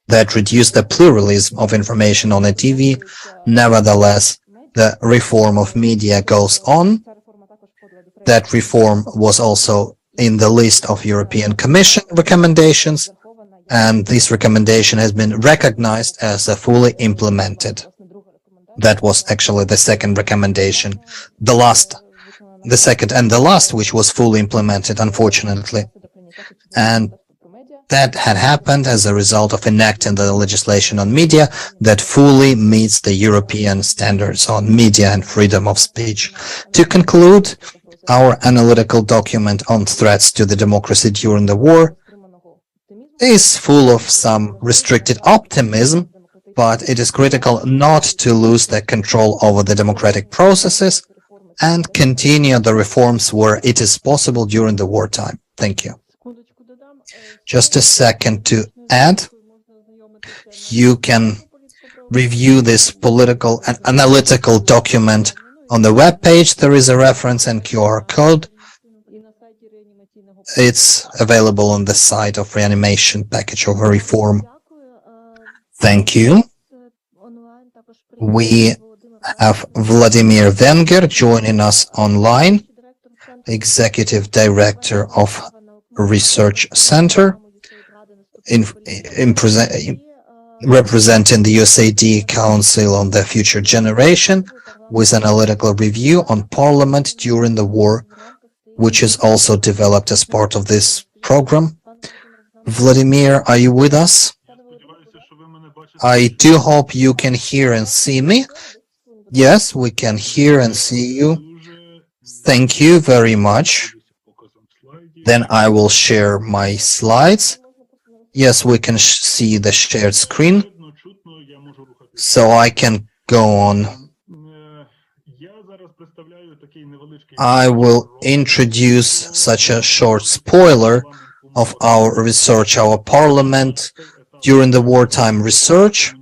that reduced the pluralism of information on the TV. Nevertheless, the reform of media goes on. That reform was also in the list of European Commission recommendations, and this recommendation has been recognized as a fully implemented. That was actually the second recommendation, the second and the last, which was fully implemented, unfortunately. And that had happened as a result of enacting the legislation on media that fully meets the European standards on media and freedom of speech. To conclude, our analytical document on threats to the democracy during the war is full of some restricted optimism, but it is critical not to lose the control over the democratic processes and continue the reforms where it is possible during the wartime. Thank you. Just a second to add. You can review this political and analytical document on the web page. There is a reference and QR code. It's available on the site of Reanimation package of reform. Thank you. We have Vladimir Venger joining us online, Executive Director of Research Center, representing the USAID Council on the Future Generation, with analytical review on Parliament during the war, which is also developed as part of this program. Vladimir, are you with us? I do hope you can hear and see me. Yes, we can hear and see you. Thank you very much. Then I will share my slides. Yes, we can see the shared screen, so I can go on. I will introduce such a short spoiler of our research, our Parliament during the wartime research.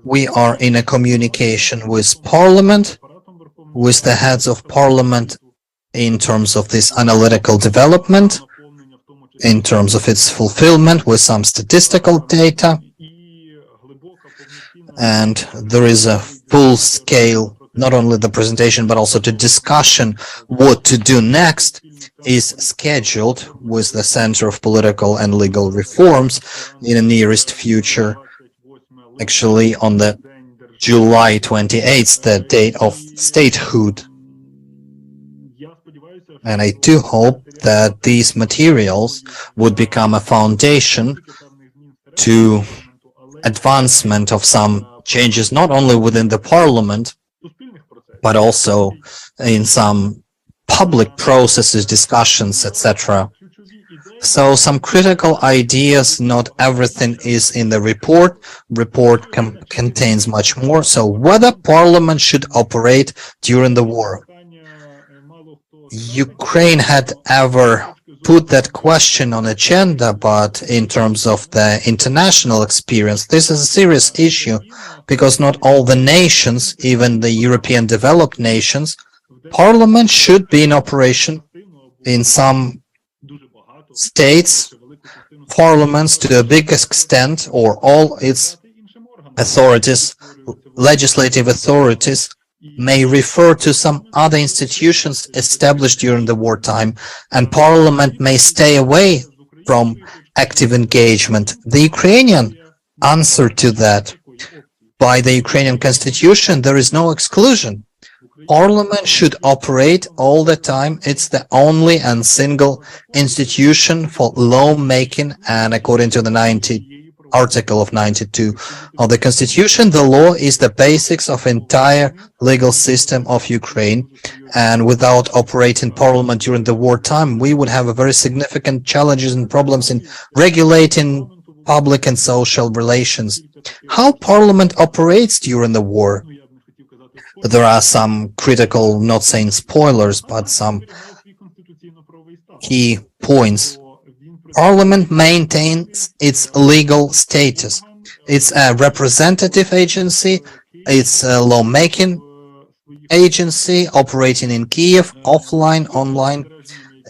We are in a communication with Parliament, with the heads of Parliament in terms of this analytical development, in terms of its fulfillment with some statistical data. And there is a full scale, not only the presentation, but also the discussion what to do next is scheduled with the Center of Political and Legal Reforms in the nearest future, actually on the July 28th, the date of statehood. And I do hope that these materials would become a foundation to advancement of some changes, not only within the Parliament, but also in some public processes, discussions, etc. So some critical ideas, not everything is in the report. Report contains much more. So whether Parliament should operate during the war. Ukraine had ever put that question on agenda, but in terms of the international experience, this is a serious issue because not all the nations, even the European developed nations, Parliament should be in operation. In some states, parliaments to a big extent, or all its authorities, legislative authorities, may refer to some other institutions established during the wartime, and Parliament may stay away from active engagement. The Ukrainian answer to that, by the Ukrainian constitution, there is no exclusion. Parliament should operate all the time. It's the only and single institution for lawmaking, and according to the Article of 92 of the Constitution, the law is the basics of entire legal system of Ukraine, and without operating Parliament during the wartime, we would have a very significant challenges and problems in regulating public and social relations. How Parliament operates during the war? There are some critical, not saying spoilers, but some key points. Parliament maintains its legal status. It's a representative agency, it's a lawmaking agency operating in Kiev, offline, online,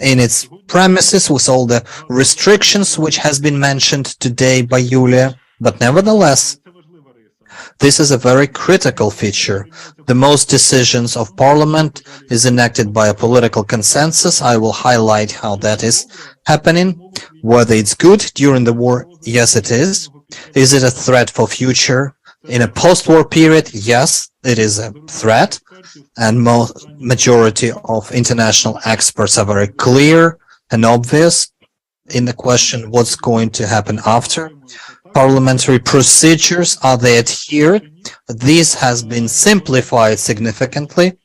in its premises with all the restrictions which has been mentioned today by Yuliya. But nevertheless, this is a very critical feature. The most decisions of Parliament is enacted by a political consensus. I will highlight how that is happening. Whether it's good during the war, yes, it is. Is it a threat for future? In a post-war period, yes, it is a threat. And majority of international experts are very clear and obvious in the question what's going to happen after. Parliamentary procedures, are they adhered? This has been simplified significantly,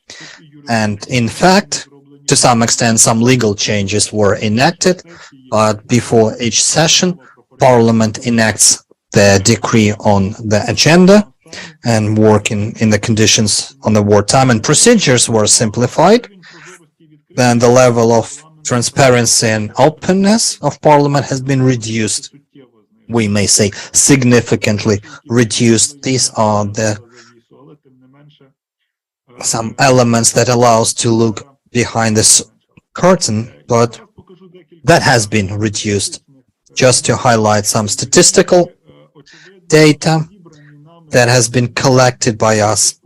and in fact, to some extent, some legal changes were enacted, but before each session, Parliament enacts the decree on the agenda and working in the conditions on the wartime, and procedures were simplified, and the level of transparency and openness of Parliament has been reduced. We may say significantly reduced. These are some elements that allow us to look behind this curtain, but that has been reduced. Just to highlight some statistical data that has been collected by us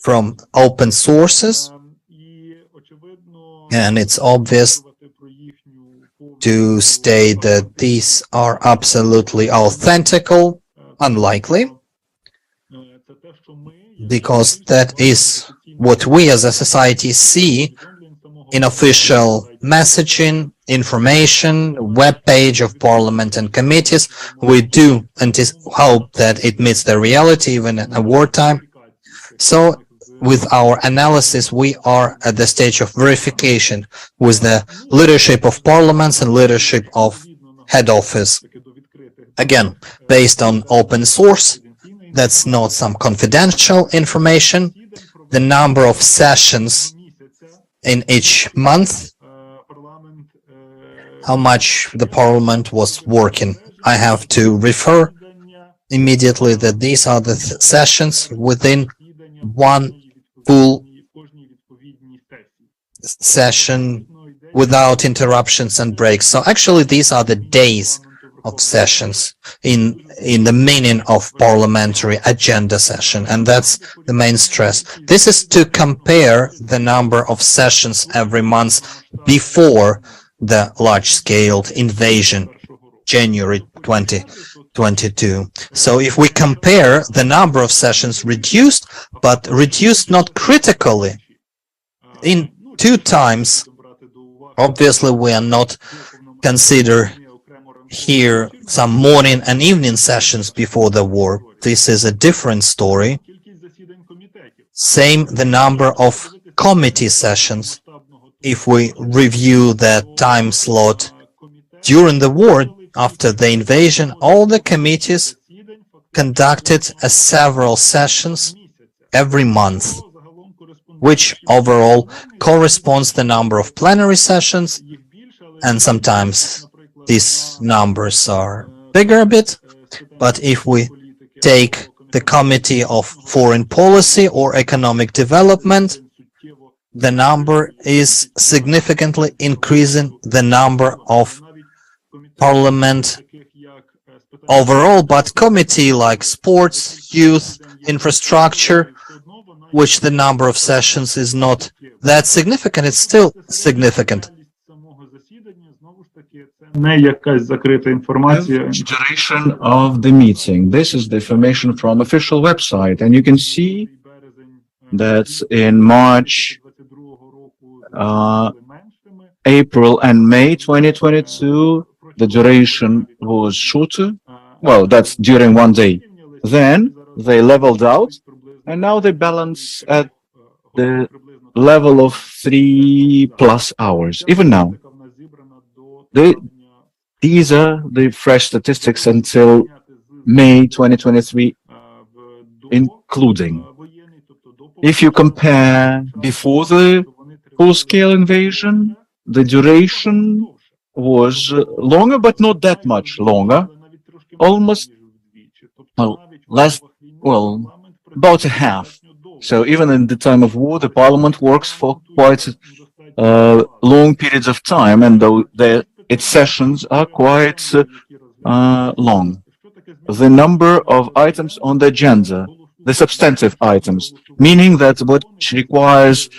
from open sources, and it's obvious to state that these are absolutely authentical, unlikely, because that is what we as a society see in official messaging, information, web page of Parliament and committees. We do hope that it meets the reality even in a wartime. So with our analysis, we are at the stage of verification with the leadership of parliaments and leadership of head office. Again, based on open source, that's not some confidential information. The number of sessions in each month, how much the Parliament was working. I have to refer immediately that these are the sessions within one full session without interruptions and breaks. So actually these are the days of sessions in the meaning of parliamentary agenda session, and that's the main stress. This is to compare the number of sessions every month before the large-scale invasion, January 2022. So if we compare the number of sessions reduced, but reduced not critically, in 2 times, obviously we are not consider here some morning and evening sessions before the war. This is a different story. Same the number of committee sessions. If we review the time slot during the war, after the invasion, all the committees conducted several sessions every month, which overall corresponds the number of plenary sessions, and sometimes these numbers are bigger a bit. But if we take the Committee of Foreign Policy or Economic Development, the number is significantly increasing the number of Parliament overall, but committee like sports, youth, infrastructure, which the number of sessions is not that significant, it's still significant. Не якась закрита інформація. Average duration of the meeting. This is the information from official website, and you can see that in March, April and May 2022, the duration was shorter. Well, that's during one day. Then they leveled out, and now they balance at the level of 3+ hours, even now. These are the fresh statistics until May 2023, including. If you compare before the full-scale invasion, the duration was longer, but not that much longer. Almost, about a half. So even in the time of war, the parliament works for quite long periods of time, and though its sessions are quite long. The number of items on the agenda, the substantive items, meaning that which requires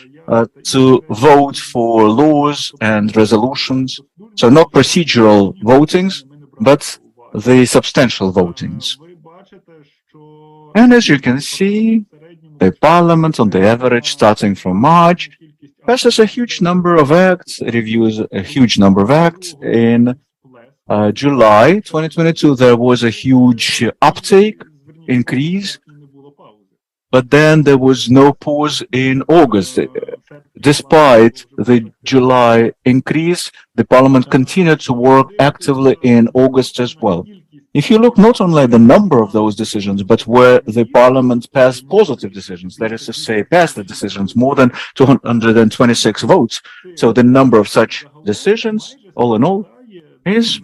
to vote for laws and resolutions, so not procedural votings, but the substantial votings. And as you can see, the parliament on the average starting from March passes a huge number of acts, reviews a huge number of acts. In July 2022, there was a huge uptake, increase, but then there was no pause in August. Despite the July increase, the parliament continued to work actively in August as well. If you look not only at the number of those decisions, but where the parliament passed positive decisions, that is to say, passed the decisions, more than 226 votes. So the number of such decisions, all in all, is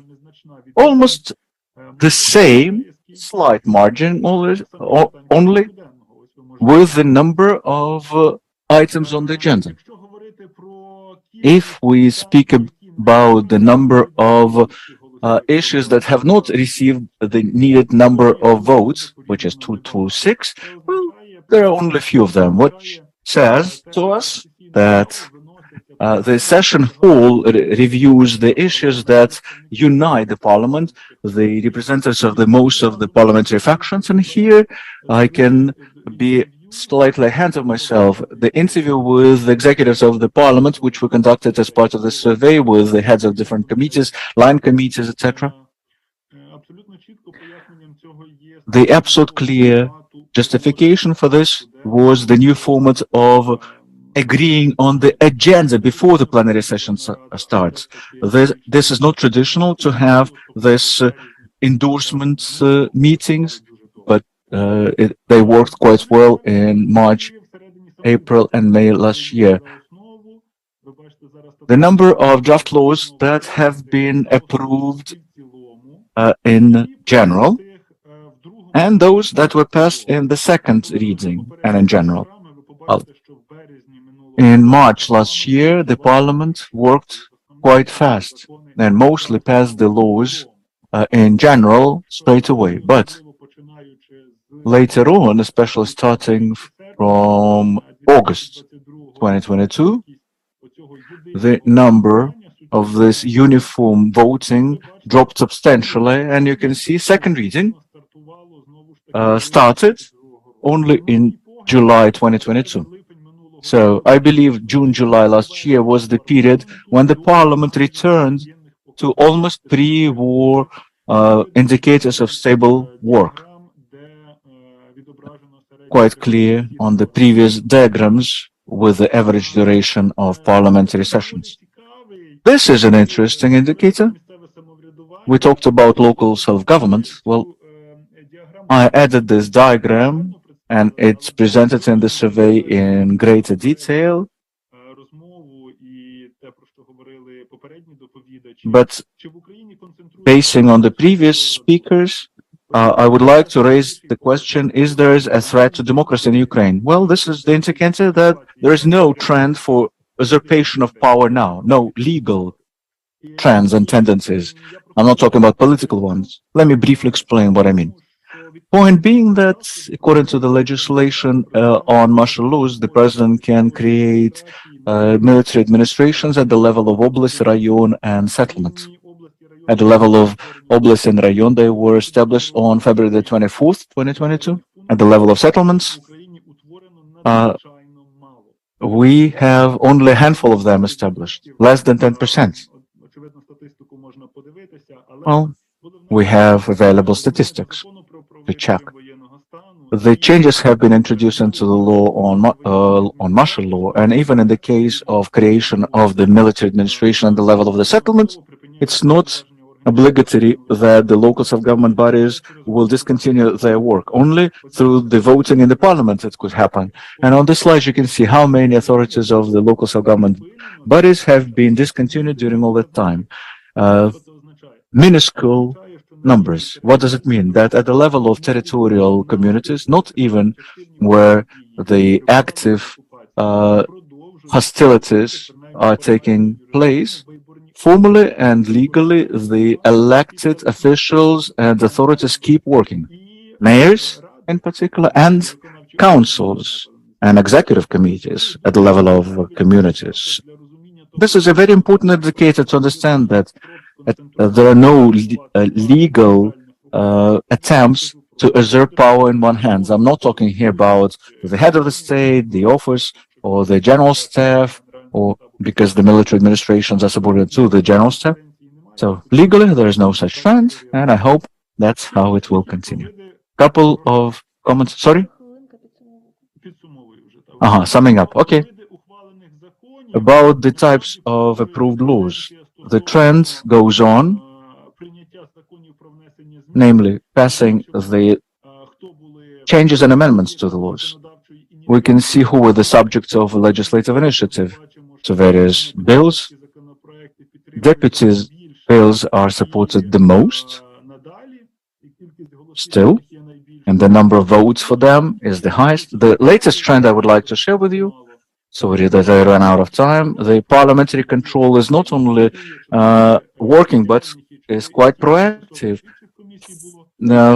almost the same, slight margin only, with the number of items on the agenda. If we speak about the number of issues that have not received the needed number of votes, which is 226, well, there are only a few of them, which says to us that the session hall reviews the issues that unite the parliament, the representatives of the most of the parliamentary factions, and here I can be slightly ahead of myself. The interview with the executives of the parliament, which we conducted as part of the survey with the heads of different committees, line committees, etc. The absolute clear justification for this was the new format of agreeing on the agenda before the plenary session starts. This is not traditional to have this endorsement meetings, but they worked quite well in March, April, and May last year. The number of draft laws that have been approved in general, and those that were passed in the second reading and in general. In March last year, the parliament worked quite fast and mostly passed the laws in general straight away. But later on, especially starting from August 2022, the number of this uniform voting dropped substantially, and you can see second reading started only in July 2022. So I believe June, July last year was the period when the parliament returned to almost pre-war indicators of stable work. Quite clear on the previous diagrams with the average duration of parliamentary sessions. This is an interesting indicator. We talked about local self-government. Well, I added this diagram and it's presented in the survey in greater detail. But basing on the previous speakers, I would like to raise the question, is there a threat to democracy in Ukraine? Well, this is the indicator that there is no trend for usurpation of power now, no legal trends and tendencies. I'm not talking about political ones. Let me briefly explain what I mean. Point being that, according to the legislation on martial laws, the president can create military administrations at the level of oblast, rayon, and settlements. At the level of oblast and rayon, they were established on February the 24th, 2022. At the level of settlements, we have only a handful of them established, less than 10%. Well, we have available statistics to check. The changes have been introduced into the law on martial law, and even in the case of creation of the military administration at the level of the settlements, it's not obligatory that the local self-government bodies will discontinue their work. Only through the voting in the parliament it could happen. And on this slide, you can see how many authorities of the local self-government bodies have been discontinued during all that time. Minuscule numbers. What does it mean? That at the level of territorial communities, not even where the active hostilities are taking place, formally and legally, the elected officials and authorities keep working. Mayors, in particular, and councils and executive committees at the level of communities. This is a very important indicator to understand that there are no legal attempts to usurp power in one hand. I'm not talking here about the head of the state, the office, or the general staff, or because the military administrations are subordinate to the general staff. So legally, there is no such trend, and I hope that's how it will continue. Couple of comments. Sorry? Summing up. Okay. About the types of approved laws. The trend goes on, namely passing the changes and amendments to the laws. We can see who were the subjects of legislative initiative to various bills. Deputies' bills are supported the most still, and the number of votes for them is the highest. The latest trend I would like to share with you, sorry that I ran out of time, the parliamentary control is not only working, but is quite proactive.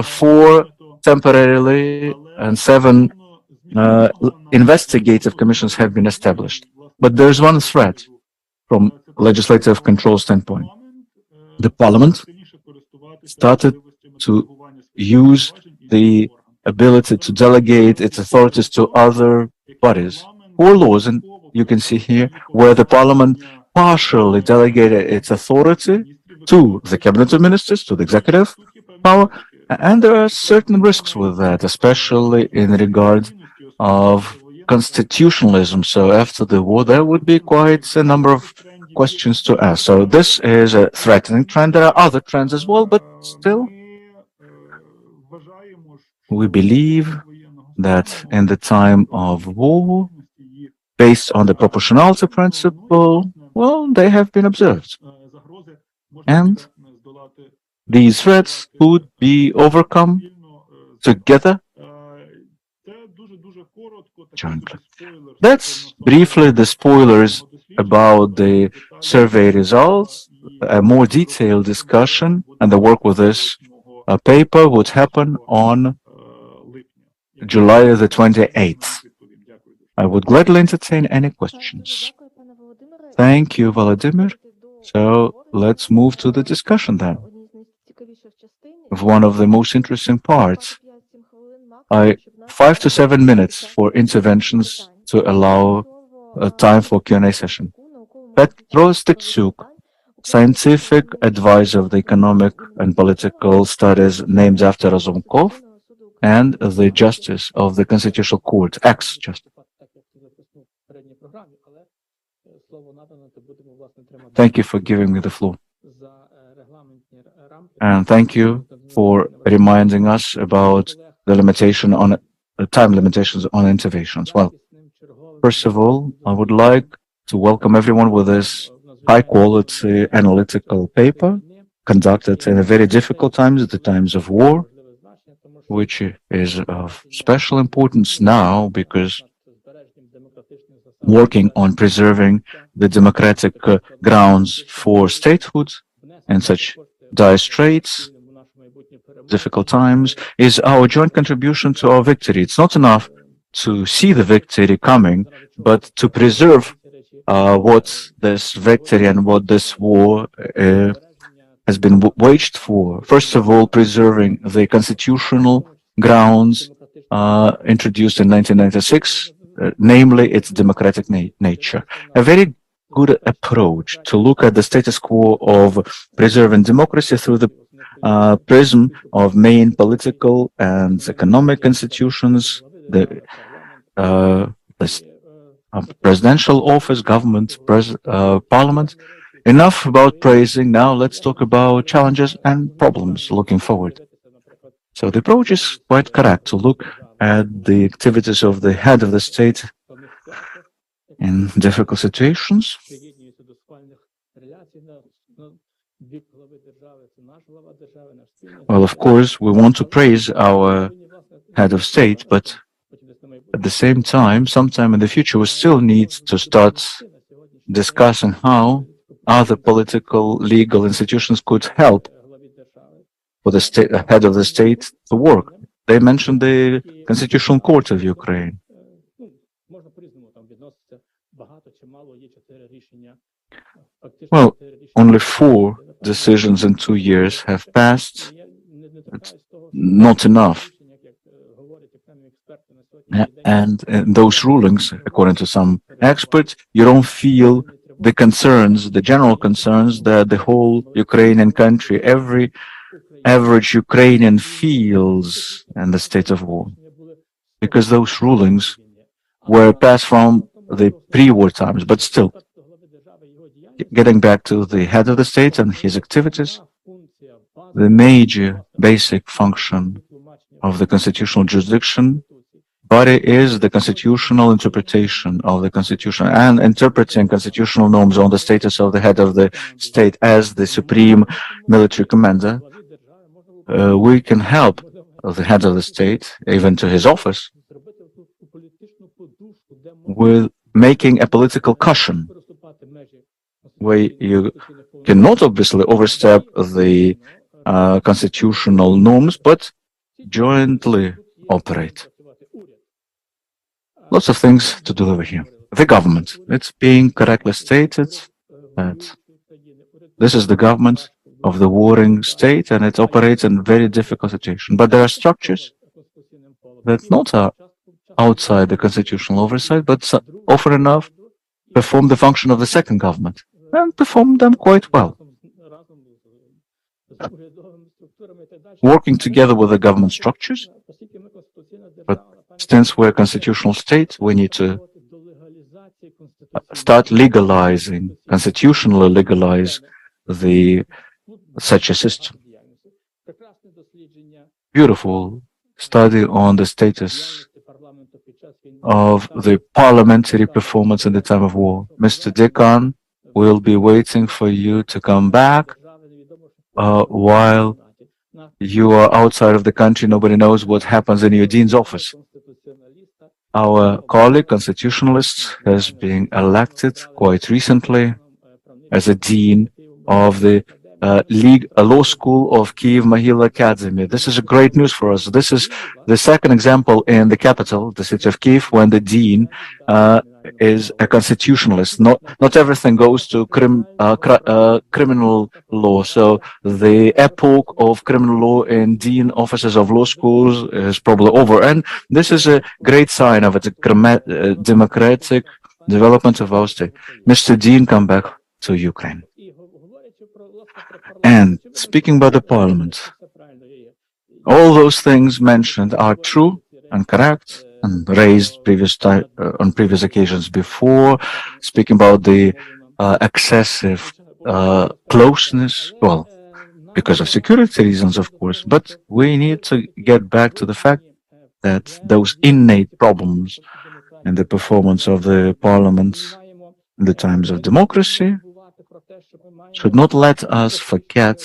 4 temporarily and 7 investigative commissions have been established. But there's one threat from legislative control standpoint. The parliament started to use the ability to delegate its authorities to other bodies. 4 laws, and you can see here, where the parliament partially delegated its authority to the cabinet of ministers, to the executive power, and there are certain risks with that, especially in regard of constitutionalism. So after the war, there would be quite a number of questions to ask. So this is a threatening trend. There are other trends as well, but still, we believe that in the time of war, based on the proportionality principle, well, they have been observed. And these threats could be overcome together jointly. That's briefly the spoilers about the survey results. A more detailed discussion and the work with this paper would happen on July the 28th. I would gladly entertain any questions. Thank you, Volodymyr. So let's move to the discussion then. Of one of the most interesting parts. 5 to 7 minutes for interventions to allow time for Q&A session. Petro Stetsuk, scientific advisor of the economic and political studies named after Razumkov, and the justice of the Constitutional Court, ex-justice. Thank you for giving me the floor. And thank you for reminding us about the limitation on time limitations on interventions. Well, first of all, I would like to welcome everyone with this high-quality analytical paper conducted in a very difficult times, at the times of war, which is of special importance now because working on preserving the democratic grounds for statehood in such dire straits difficult times is our joint contribution to our victory. It's not enough to see the victory coming, but to preserve what this victory and what this war has been waged for. First of all, preserving the constitutional grounds introduced in 1996, namely its democratic nature. A very good approach to look at the status quo of preserving democracy through the prism of main political and economic institutions, the presidential office, government, parliament. Enough about praising. Now let's talk about challenges and problems looking forward. So the approach is quite correct to look at the activities of the head of the state in difficult situations. Well, of course, we want to praise our head of state, but at the same time, sometime in the future, we still need to start discussing how other political, legal institutions could help for the head of the state to work. They mentioned the Constitutional Court of Ukraine. Well, only 4 decisions in 2 years have passed. It's not enough. And in those rulings, according to some experts, you don't feel the concerns, the general concerns that the whole Ukrainian country, every average Ukrainian feels in the state of war. Because those rulings were passed from the pre-war times, but still, getting back to the head of the state and his activities, the major basic function of the constitutional jurisdiction body is the constitutional interpretation of the constitution and interpreting constitutional norms on the status of the head of the state as the supreme military commander. We can help the head of the state, even to his office, with making a political cushion where you cannot obviously overstep the constitutional norms, but jointly operate. Lots of things to deliver here. The government, it's being correctly stated that this is the government of the warring state and it operates in very difficult situation. But there are structures that not are outside the constitutional oversight, but often enough perform the function of the second government and perform them quite well. Working together with the government structures, but since we're a constitutional state, we need to start legalizing, constitutionally legalize such a system. Beautiful study on the status of the parliamentary performance in the time of war. Mr. Dekan, we'll be waiting for you to come back. While you are outside of the country, nobody knows what happens in your dean's office. Our colleague, constitutionalist, has been elected quite recently as a dean of the law school of Kyiv-Mohyla Academy. This is a great news for us. This is the second example in the capital, the city of Kyiv, when the dean is a constitutionalist. Not everything goes to criminal law. So the epoch of criminal law in dean offices of law schools is probably over. And this is a great sign of a democratic development of our state. Mr. Dean, come back to Ukraine. And speaking about the parliament, all those things mentioned are true and correct and raised on previous occasions before, speaking about the excessive closeness, well, because of security reasons, of course, but we need to get back to the fact that those innate problems in the performance of the parliament in the times of democracy should not let us forget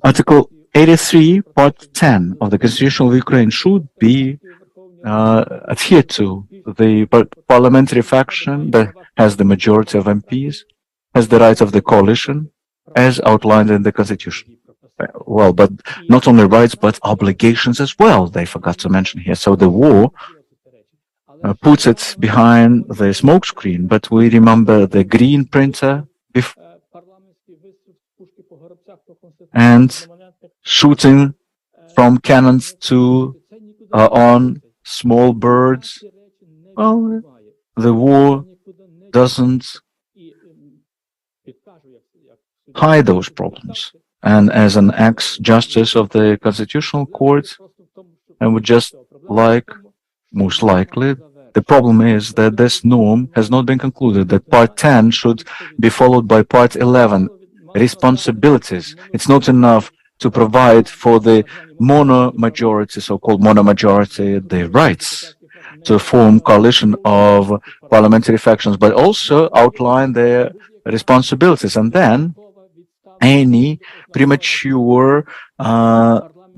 Article 83, Part 10 of the Constitution of Ukraine should be adhered to. The parliamentary faction that has the majority of MPs has the rights of the coalition as outlined in the constitution. Well, but not only rights, but obligations as well, they forgot to mention here. So the war puts it behind the smokescreen, but we remember the green printer and shooting from cannons to on small birds. Well, the war doesn't hide those problems. And as an ex-justice of the Constitutional Court, I would just like, most likely, the problem is that this norm has not been concluded, that Part 10 should be followed by Part 11, responsibilities. It's not enough to provide for the mono-majority, so-called mono-majority, the rights to form coalition of parliamentary factions, but also outline their responsibilities. And then any premature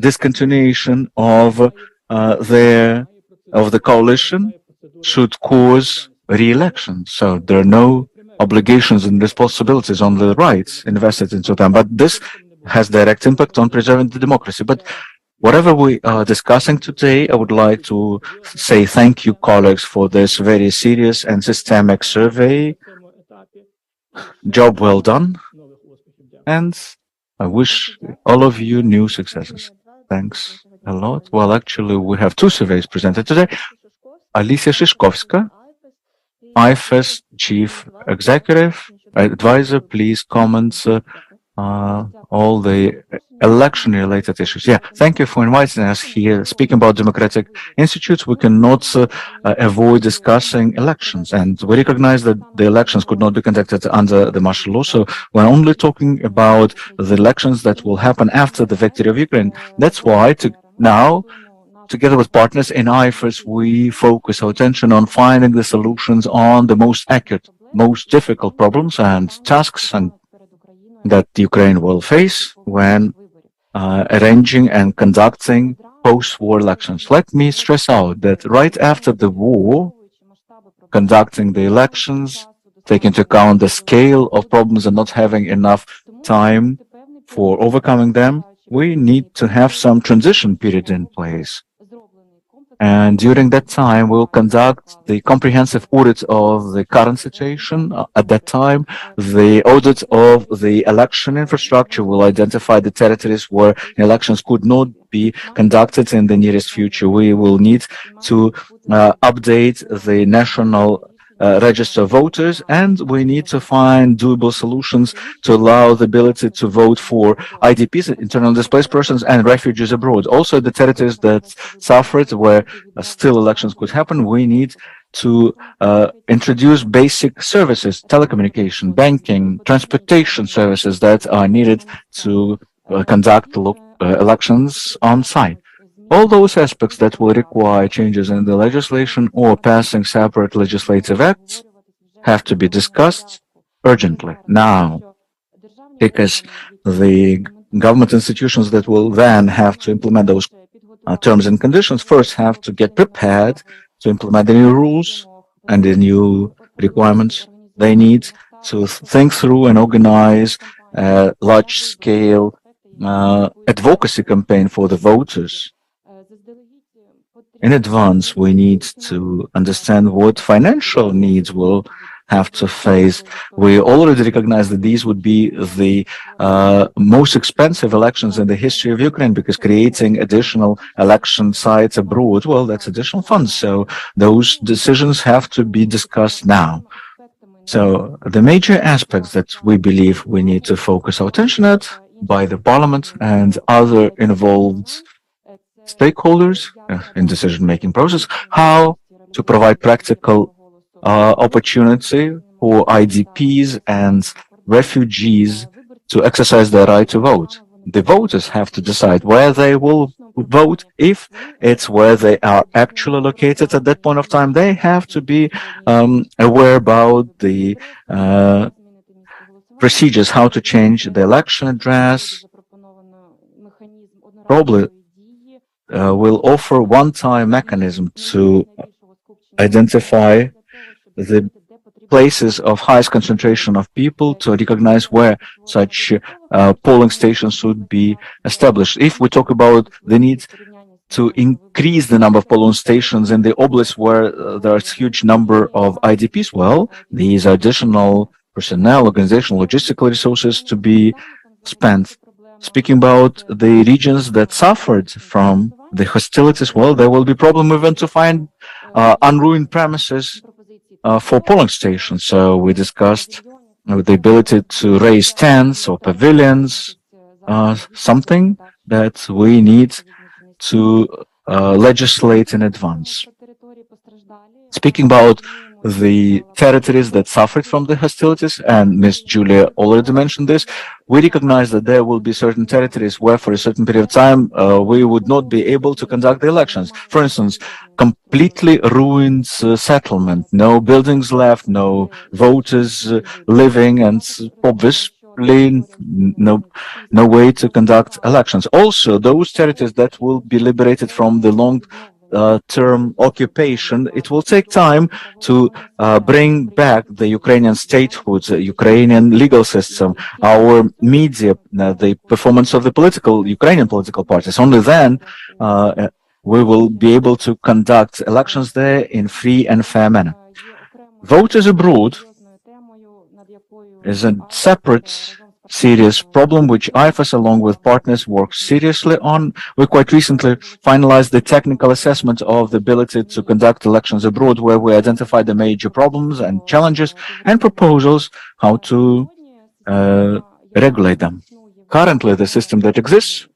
discontinuation of the coalition should cause re-election. So there are no obligations and responsibilities on the rights invested into them. But this has direct impact on preserving the democracy. But whatever we are discussing today, I would like to say thank you, colleagues, for this very serious and systemic survey. Job well done. And I wish all of you new successes. Thanks a lot. Well, actually, we have two surveys presented today. Alicia Shishkovska, IFES Chief Executive Advisor, please comment all the election-related issues. Yeah, thank you for inviting us here. Speaking about democratic institutes, we cannot avoid discussing elections, and we recognize that the elections could not be conducted under the martial law, so we're only talking about the elections that will happen after the victory of Ukraine. That's why now, together with partners in IFES, we focus our attention on finding the solutions on the most accurate, most difficult problems and tasks and that Ukraine will face when arranging and conducting post-war elections. Let me stress out that right after the war, conducting the elections, taking into account the scale of problems and not having enough time for overcoming them, we need to have some transition period in place. And during that time, we'll conduct the comprehensive audit of the current situation. At that time, the audit of the election infrastructure will identify the territories where elections could not be conducted in the nearest future. We will need to update the national register of voters, and we need to find doable solutions to allow the ability to vote for IDPs, internally displaced persons, and refugees abroad. Also, the territories that suffered where still elections could happen, we need to introduce basic services, telecommunication, banking, transportation services that are needed to conduct elections on site. All those aspects that will require changes in the legislation or passing separate legislative acts have to be discussed urgently now, because the government institutions that will then have to implement those terms and conditions first have to get prepared to implement the new rules and the new requirements. They need to think through and organize a large-scale advocacy campaign for the voters. In advance, we need to understand what financial needs we'll have to face. We already recognize that these would be the most expensive elections in the history of Ukraine, because creating additional election sites abroad, well, that's additional funds. So those decisions have to be discussed now. So the major aspects that we believe we need to focus our attention at by the parliament and other involved stakeholders in decision-making process, how to provide practical opportunity for IDPs and refugees to exercise their right to vote. The voters have to decide where they will vote. If it's where they are actually located at that point of time, they have to be aware about the procedures, how to change the election address. Probably will offer one-time mechanism to identify the places of highest concentration of people to recognize where such polling stations should be established. If we talk about the need to increase the number of polling stations in the oblasts where there's huge number of IDPs, well, these are additional personnel, organizational, logistical resources to be spent. Speaking about the regions that suffered from the hostilities, well, there will be problem even to find unruined premises for polling stations. So we discussed the ability to raise tents or pavilions, something that we need to legislate in advance. Speaking about the territories that suffered from the hostilities, and Ms. Julia already mentioned this, we recognize that there will be certain territories where for a certain period of time we would not be able to conduct the elections. For instance, completely ruined settlement, no buildings left, no voters living, and obviously no way to conduct elections. Also, those territories that will be liberated from the long term occupation, it will take time to bring back the Ukrainian statehood, the Ukrainian legal system, our media, the performance of the Ukrainian political parties. Only then we will be able to conduct elections there in free and fair manner. Voters abroad is a separate serious problem which IFAS along with partners work seriously on. We quite recently finalized the technical assessment of the ability to conduct elections abroad, where we identified the major problems and challenges and proposals how to regulate them. Currently, the system that exists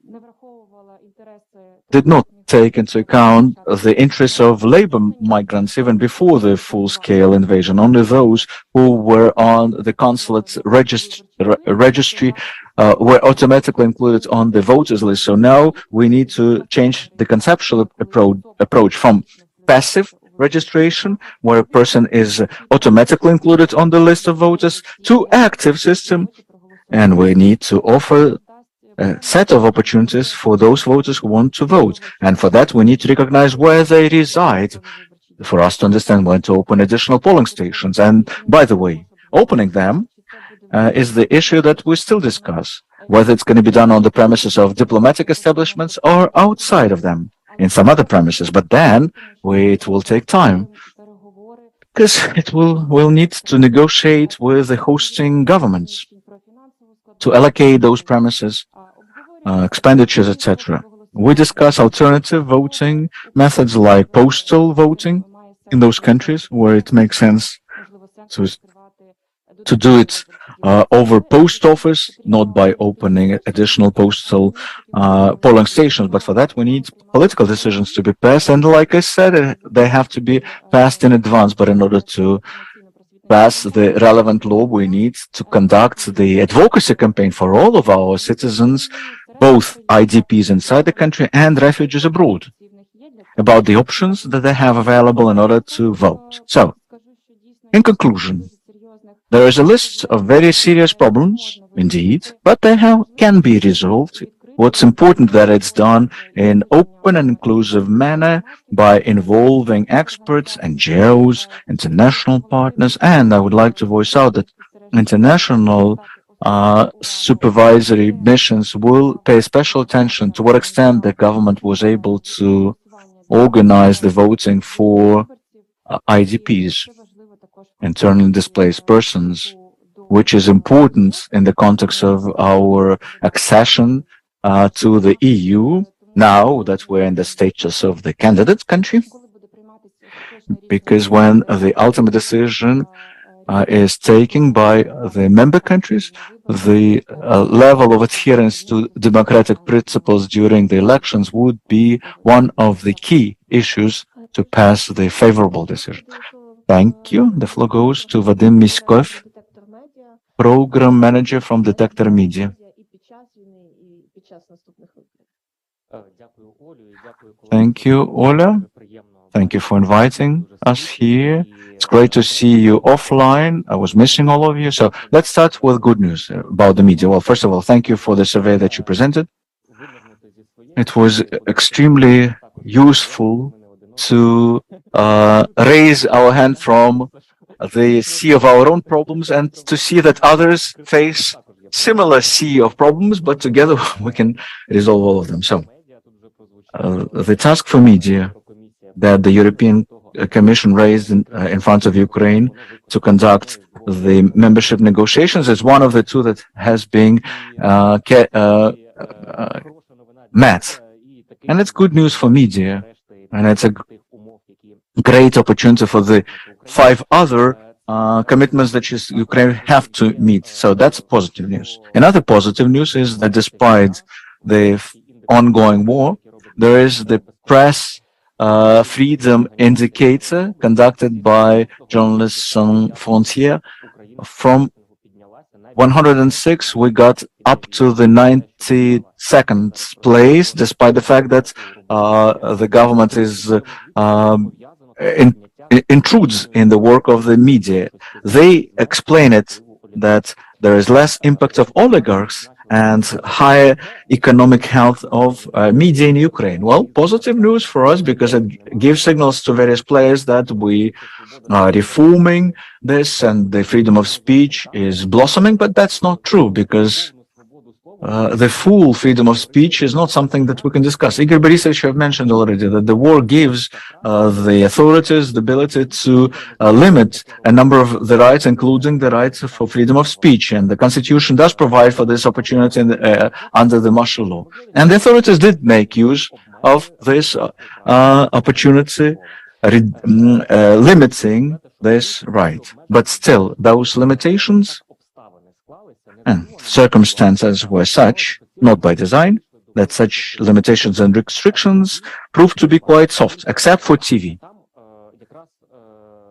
did not take into account the interests of labor migrants even before the full-scale invasion. Only those who were on the consulate registry were automatically included on the voters list. So now we need to change the conceptual approach from passive registration, where a person is automatically included on the list of voters, to active system. And we need to offer a set of opportunities for those voters who want to vote. And for that, we need to recognize where they reside for us to understand when to open additional polling stations. And by the way, opening them is the issue that we still discuss, whether it's going to be done on the premises of diplomatic establishments or outside of them in some other premises. But then it will take time, because we'll need to negotiate with the hosting governments to allocate those premises, expenditures, etc. We discuss alternative voting methods like postal voting in those countries where it makes sense to do it over post office, not by opening additional postal polling stations. But for that, we need political decisions to be passed. And like I said, they have to be passed in advance. But in order to pass the relevant law, we need to conduct the advocacy campaign for all of our citizens, both IDPs inside the country and refugees abroad, about the options that they have available in order to vote. So, in conclusion, there is a list of very serious problems, indeed, but they can be resolved. What's important that it's done in open and inclusive manner by involving experts, NGOs, international partners, and I would like to voice out that international supervisory missions will pay special attention to what extent the government was able to organize the voting for IDPs, internally displaced persons, which is important in the context of our accession to the EU, now that we're in the status of the candidate country, because when the ultimate decision is taken by the member countries, the level of adherence to democratic principles during the elections would be one of the key issues to pass the favorable decision. Thank you. The floor goes to Vadim Miskov, Program Manager from Detector Media. Thank you, Ola. Thank you for inviting us here. It's great to see you offline. I was missing all of you. So let's start with good news about the media. Well, first of all, thank you for the survey that you presented. It was extremely useful to raise our hand from the sea of our own problems and to see that others face similar sea of problems, but together we can resolve all of them. So the task for media that the European Commission raised in front of Ukraine to conduct the membership negotiations is one of the two that has been met. And it's good news for media, and it's a great opportunity for the 5 other commitments that Ukraine have to meet. So that's positive news. Another positive news is that despite the ongoing war, there is the press freedom indicator conducted by Journalists Sans Frontières. From 106, we got up to the 92nd place, despite the fact that the government is intrudes in the work of the media. They explain it that there is less impact of oligarchs and higher economic health of media in Ukraine. Well, positive news for us because it gives signals to various players that we are reforming this and the freedom of speech is blossoming, but that's not true because the full freedom of speech is not something that we can discuss. Igor Borisovich have mentioned already that the war gives the authorities the ability to limit a number of the rights, including the rights for freedom of speech. And the Constitution does provide for this opportunity under the martial law. And the authorities did make use of this opportunity, limiting this right. But still, those limitations and circumstances were such, not by design, that such limitations and restrictions proved to be quite soft, except for TV.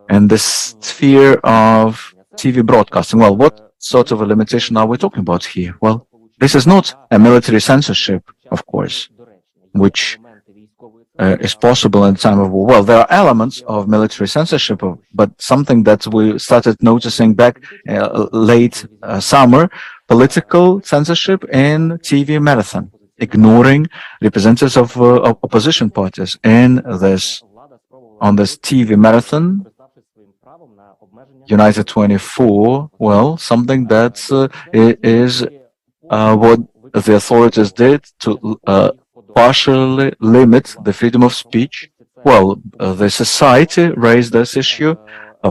And the sphere of TV broadcasting, well, what sort of a limitation are we talking about here? Well, this is not a military censorship, of course, which is possible in time of war. Well, there are elements of military censorship, but something that we started noticing back late summer, political censorship in TV marathon, ignoring representatives of opposition parties in on this TV marathon. United 24, well, something that is what the authorities did to partially limit the freedom of speech. Well, the society raised this issue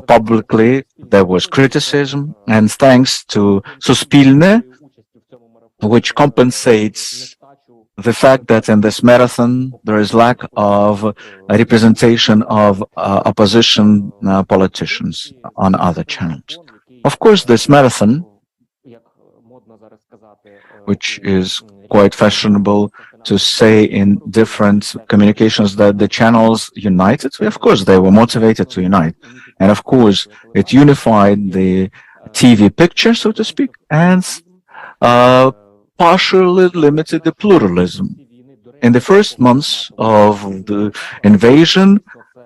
publicly. There was criticism, and thanks to Suspilne, which compensates the fact that in this marathon there is lack of representation of opposition politicians on other channels. Of course, this marathon, which is quite fashionable to say in different communications that the channels united. Of course, they were motivated to unite. And of course, it unified the TV picture, so to speak, and partially limited the pluralism. In the first months of the invasion,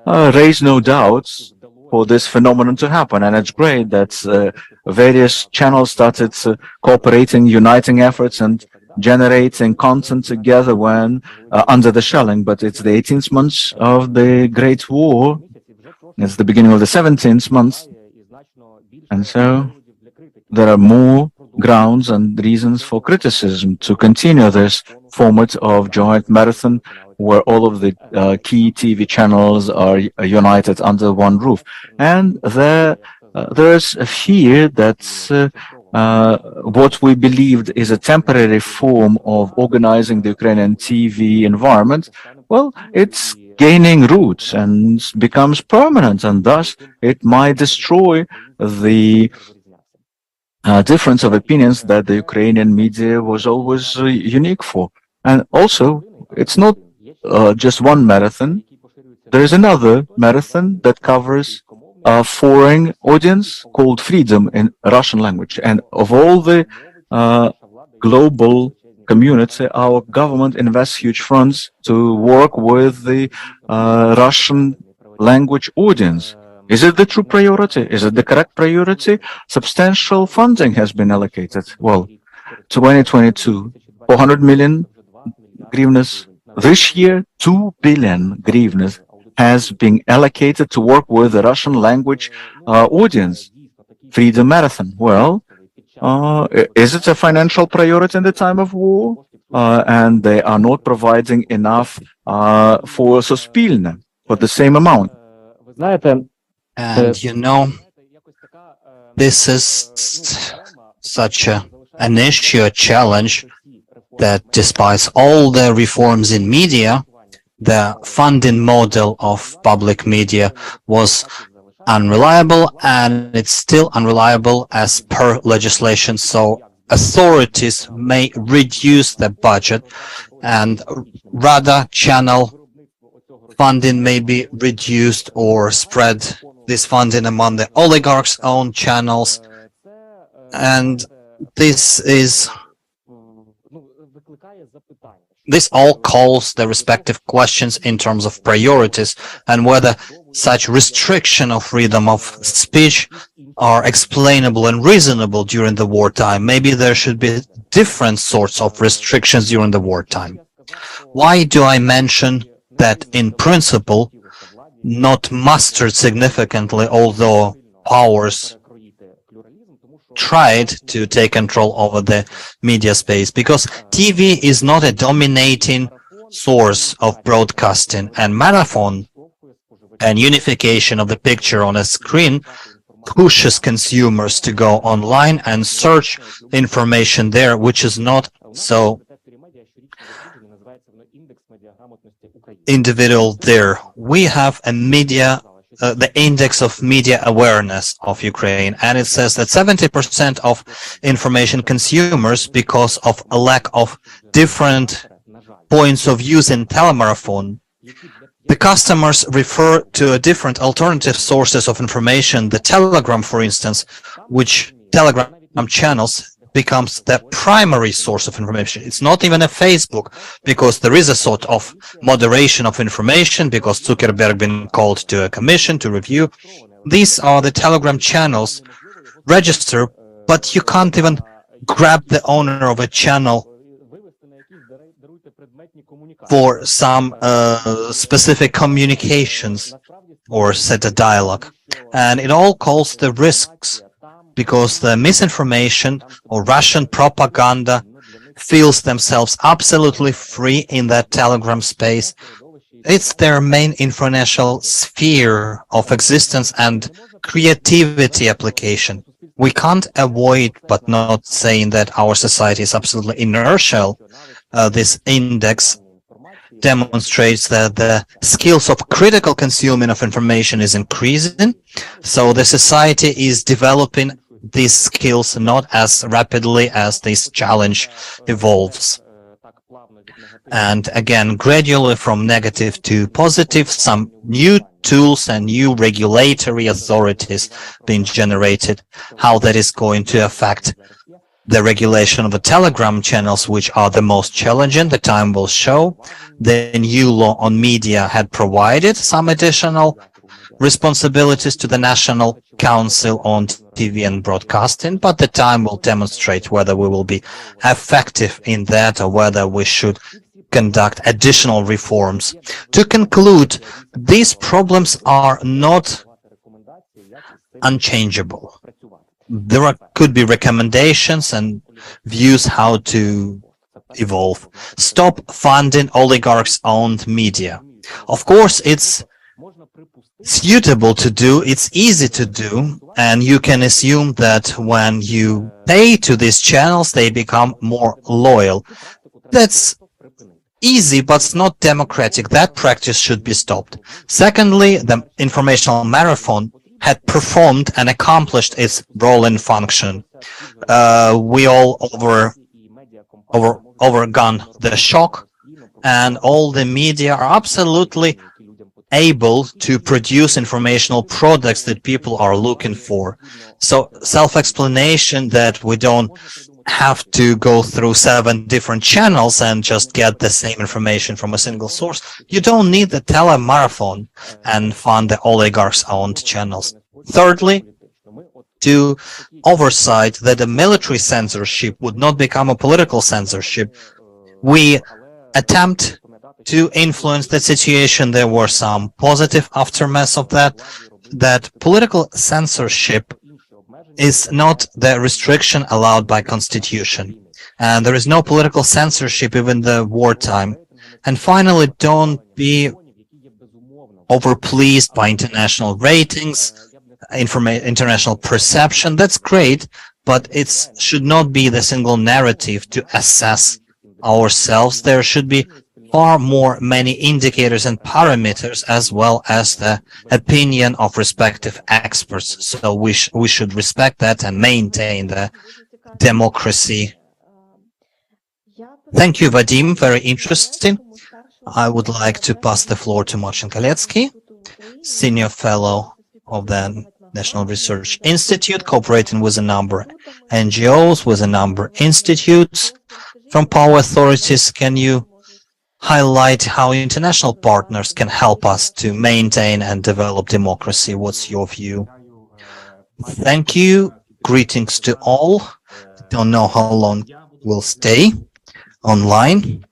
raised no doubts for this phenomenon to happen. And it's great that various channels started cooperating, uniting efforts, and generating content together when under the shelling. But it's the 18th month of the Great War. It's the beginning of the 17th month. And so there are more grounds and reasons for criticism to continue this format of joint marathon where all of the key TV channels are united under one roof. And there's a fear that what we believed is a temporary form of organizing the Ukrainian TV environment, well, it's gaining roots and becomes permanent, and thus it might destroy the difference of opinions that the Ukrainian media was always unique for. And also, it's not just one marathon. There is another marathon that covers a foreign audience called Freedom in Russian language. And of all the global community, our government invests huge funds to work with the Russian language audience. Is it the true priority? Is it the correct priority? Substantial funding has been allocated. Well, 2022, 400 million hryvnias. This year, 2 billion hryvnias has been allocated to work with the Russian language audience. Freedom Marathon. Well, is it a financial priority in the time of war? And they are not providing enough for Suspilne for the same amount. And you know, this is such an issue, a challenge, that despite all the reforms in media, the funding model of public media was unreliable, and it's still unreliable as per legislation. So authorities may reduce the budget, and rather channel funding may be reduced or spread this funding among the oligarchs' own channels. And this all calls the respective questions in terms of priorities and whether such restriction of freedom of speech are explainable and reasonable during the wartime. Maybe there should be different sorts of restrictions during the wartime. Why do I mention that in principle, not mustered significantly, although powers tried to take control over the media space? Because TV is not a dominating source of broadcasting, and marathon and unification of the picture on a screen pushes consumers to go online and search information there, which is not so individual there. We have a media, the index of media awareness of Ukraine, and it says that 70% of information consumers, because of a lack of different points of use in telemarathon, the customers refer to different alternative sources of information. The Telegram, for instance, which Telegram channels becomes the primary source of information. It's not even a Facebook, because there is a sort of moderation of information, because Zuckerberg been called to a commission to review. These are the Telegram channels. Register, but you can't even grab the owner of a channel for some specific communications or set a dialogue. And it all calls the risks, because the misinformation or Russian propaganda feels themselves absolutely free in that Telegram space. It's their main informational sphere of existence and creativity application. We can't avoid but not saying that our society is absolutely inertial. This index demonstrates that the skills of critical consuming of information is increasing. So the society is developing these skills not as rapidly as this challenge evolves. And again, gradually from negative to positive, some new tools and new regulatory authorities being generated. How that is going to affect the regulation of the Telegram channels, which are the most challenging, the time will show. The new law on media had provided some additional responsibilities to the National Council on TV and Broadcasting, but the time will demonstrate whether we will be effective in that or whether we should conduct additional reforms. To conclude, these problems are not unchangeable. There could be recommendations and views how to evolve. Stop funding oligarchs-owned media. Of course, it's suitable to do, it's easy to do, and you can assume that when you pay to these channels, they become more loyal. That's easy, but it's not democratic. That practice should be stopped. Secondly, the informational marathon had performed and accomplished its role and function. We all overgone the shock, and all the media are absolutely able to produce informational products that people are looking for. So self-explanation that we don't have to go through 7 different channels and just get the same information from a single source. You don't need the telemarathon and fund the oligarchs-owned channels. Thirdly, to oversight that the military censorship would not become a political censorship, we attempt to influence the situation. There were some positive aftermaths of that, that political censorship is not the restriction allowed by constitution. And there is no political censorship even the wartime. And finally, don't be overpleased by international ratings, international perception. That's great, but it should not be the single narrative to assess ourselves. There should be far more many indicators and parameters, as well as the opinion of respective experts. So we should respect that and maintain the democracy. Thank you, Vadim. Very interesting. I would like to pass the floor to Marcin Kaletsky, Senior Fellow of the National Research Institute, cooperating with a number of NGOs, with a number of institutes from power authorities. Can you highlight how international partners can help us to maintain and develop democracy? What's your view? Thank you. Greetings to all. Don't know how long we'll stay online.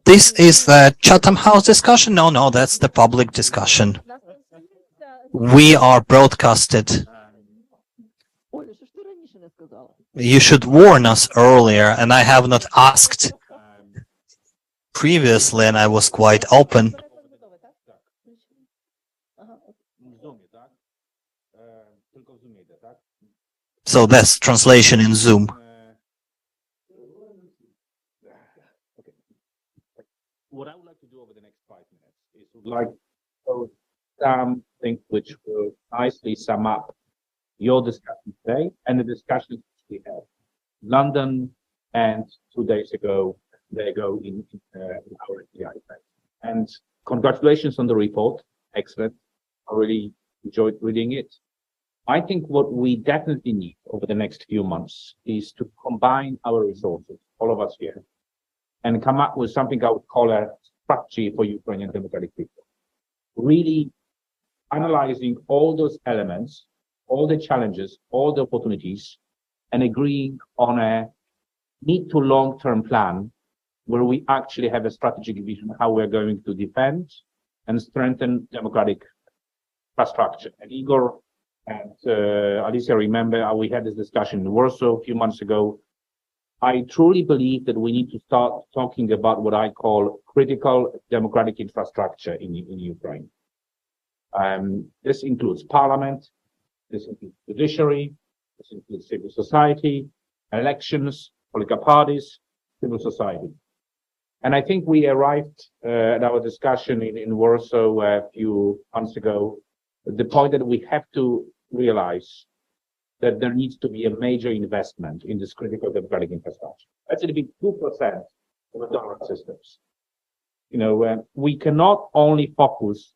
This is the Chatham House discussion? No, that's the public discussion. We are broadcasted. You should warn us earlier, and I have not asked previously, and I was quite open. So that's translation in Zoom. What I would like to do over the next 5 minutes is would like to post something which will nicely sum up your discussion today and the discussions we had in London, and 2 days ago in our RPR. And congratulations on the report. Excellent. I really enjoyed reading it. I think what we definitely need over the next few months is to combine our resources, all of us here, and come up with something I would call a strategy for Ukrainian democratic people. Really analyzing all those elements, all the challenges, all the opportunities, and agreeing on a mid to long-term plan where we actually have a strategic vision how we're going to defend and strengthen democratic infrastructure. And Igor and Alicia, remember we had this discussion in Warsaw a few months ago. I truly believe that we need to start talking about what I call critical democratic infrastructure in Ukraine. This includes parliament, this includes judiciary, this includes civil society, elections, political parties, civil society. And I think we arrived at our discussion in Warsaw a few months ago, at the point that we have to realize that there needs to be a major investment in this critical democratic infrastructure. That's going to be 2% of the dollar systems. We cannot only focus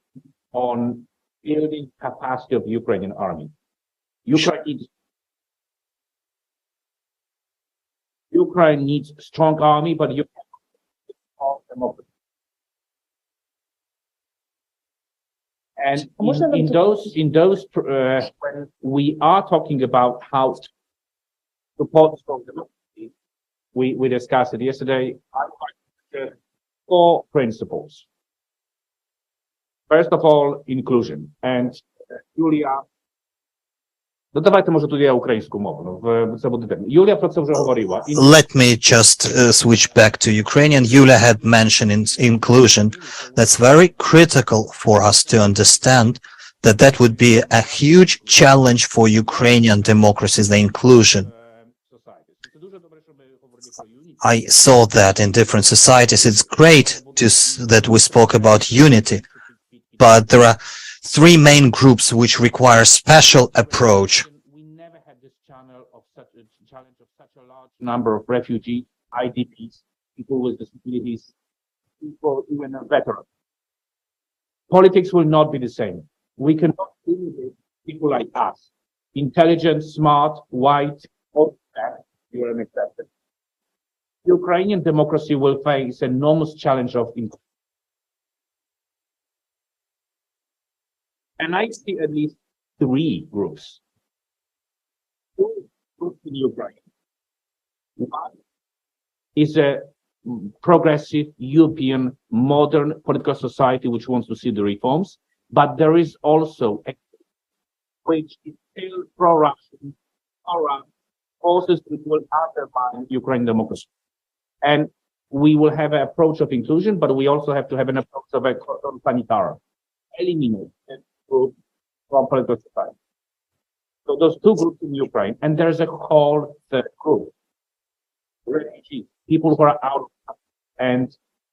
on building capacity of Ukrainian army. Ukraine needs a strong army, but Ukraine needs strong democracy. And in those when we are talking about how to support strong democracy, we discussed it yesterday. I like 4 principles. First of all, inclusion. And Yuliya, давайте може тоді я українську мову. Це буде так. Юлія про це вже говорила. Let me just switch back to Ukrainian. Yulia had mentioned inclusion. That's very critical for us to understand that would be a huge challenge for Ukrainian democracies, the inclusion. I saw that in different societies. It's great that we spoke about unity, but there are 3 main groups which require special approach. We never had this challenge of such a large number of refugees, IDPs, people with disabilities, people even veterans. Politics will not be the same. We cannot imitate people like us, intelligent, smart, white, all that. You are an exception. Ukrainian democracy will face enormous challenge of inclusion. And I see at least 3 groups. 2 groups in Ukraine. One is a progressive European modern political society which wants to see the reforms, but there is also a which is still pro-Russian, forces which will undermine Ukraine democracy. And we will have an approach of inclusion, but we also have to have an approach of a cordon sanitaire, eliminate that group from political society. So those two groups in Ukraine, and there's a whole third group, refugees, people who are out of country. And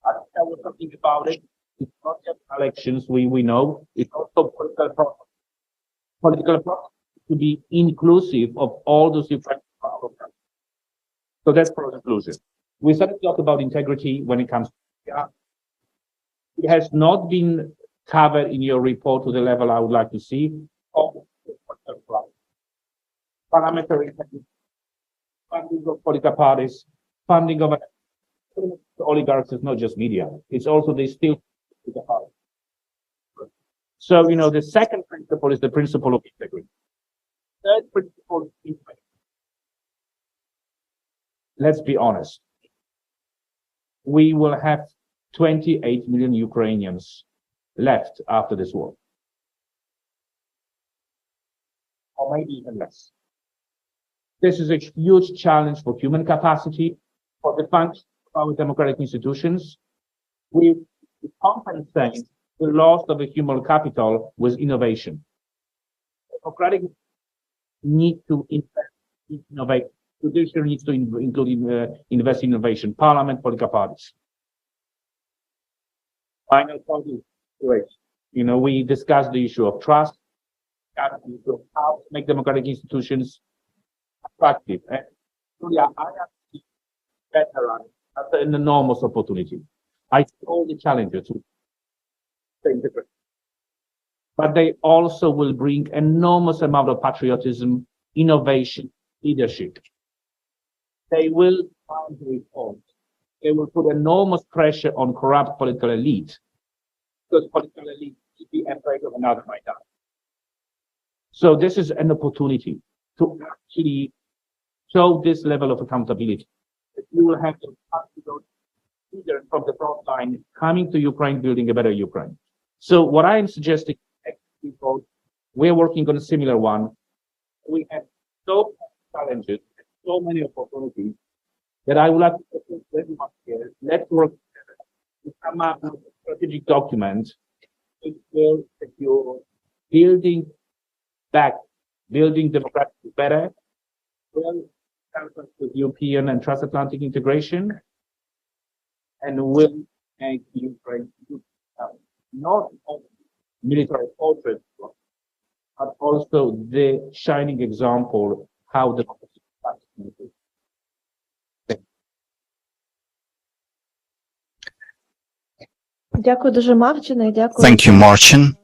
I think I was talking about it. It's not just elections, we know, it's also political process. Political process to be inclusive of all those Ukrainians who are out of country. So that's for inclusion. We started to talk about integrity when it comes to it has not been covered in your report to the level I would like to see. Parliamentary funding of political parties, funding of oligarchs is not just media, it's also they still political parties. So, you know, the second principle is the principle of integrity. Third principle is integrity. Let's be honest. We will have 28 million Ukrainians left after this war. Or maybe even less. This is a huge challenge for human capacity, for the function of our democratic institutions. We compensate the loss of a human capital with innovation. Democratic need to invest in innovation. Judiciary needs to invest in innovation. Parliament, political parties. Final point is, you know, we discussed the issue of trust, how to make democratic institutions attractive. And Yuliya, I have seen veterans as an enormous opportunity. I see all the challenges to integrate. But they also will bring enormous amount of patriotism, innovation, leadership. They will find reforms. They will put enormous pressure on corrupt political elite, because political elite will be afraid of another Maidan. So this is an opportunity to actually show this level of accountability. That you will have to leaders from the front line coming to Ukraine, building a better Ukraine. So what I am suggesting, we're working on a similar one. We have so many challenges, so many opportunities that I would like to propose to everyone here. Let's work together to come up with a strategic document which will secure building democracy better, will help us with European and transatlantic integration, and will make Ukraine not only military fortress, but also the shining example how democracy is. Дякую дуже, Марчине, дякую. Thank you, Marcin.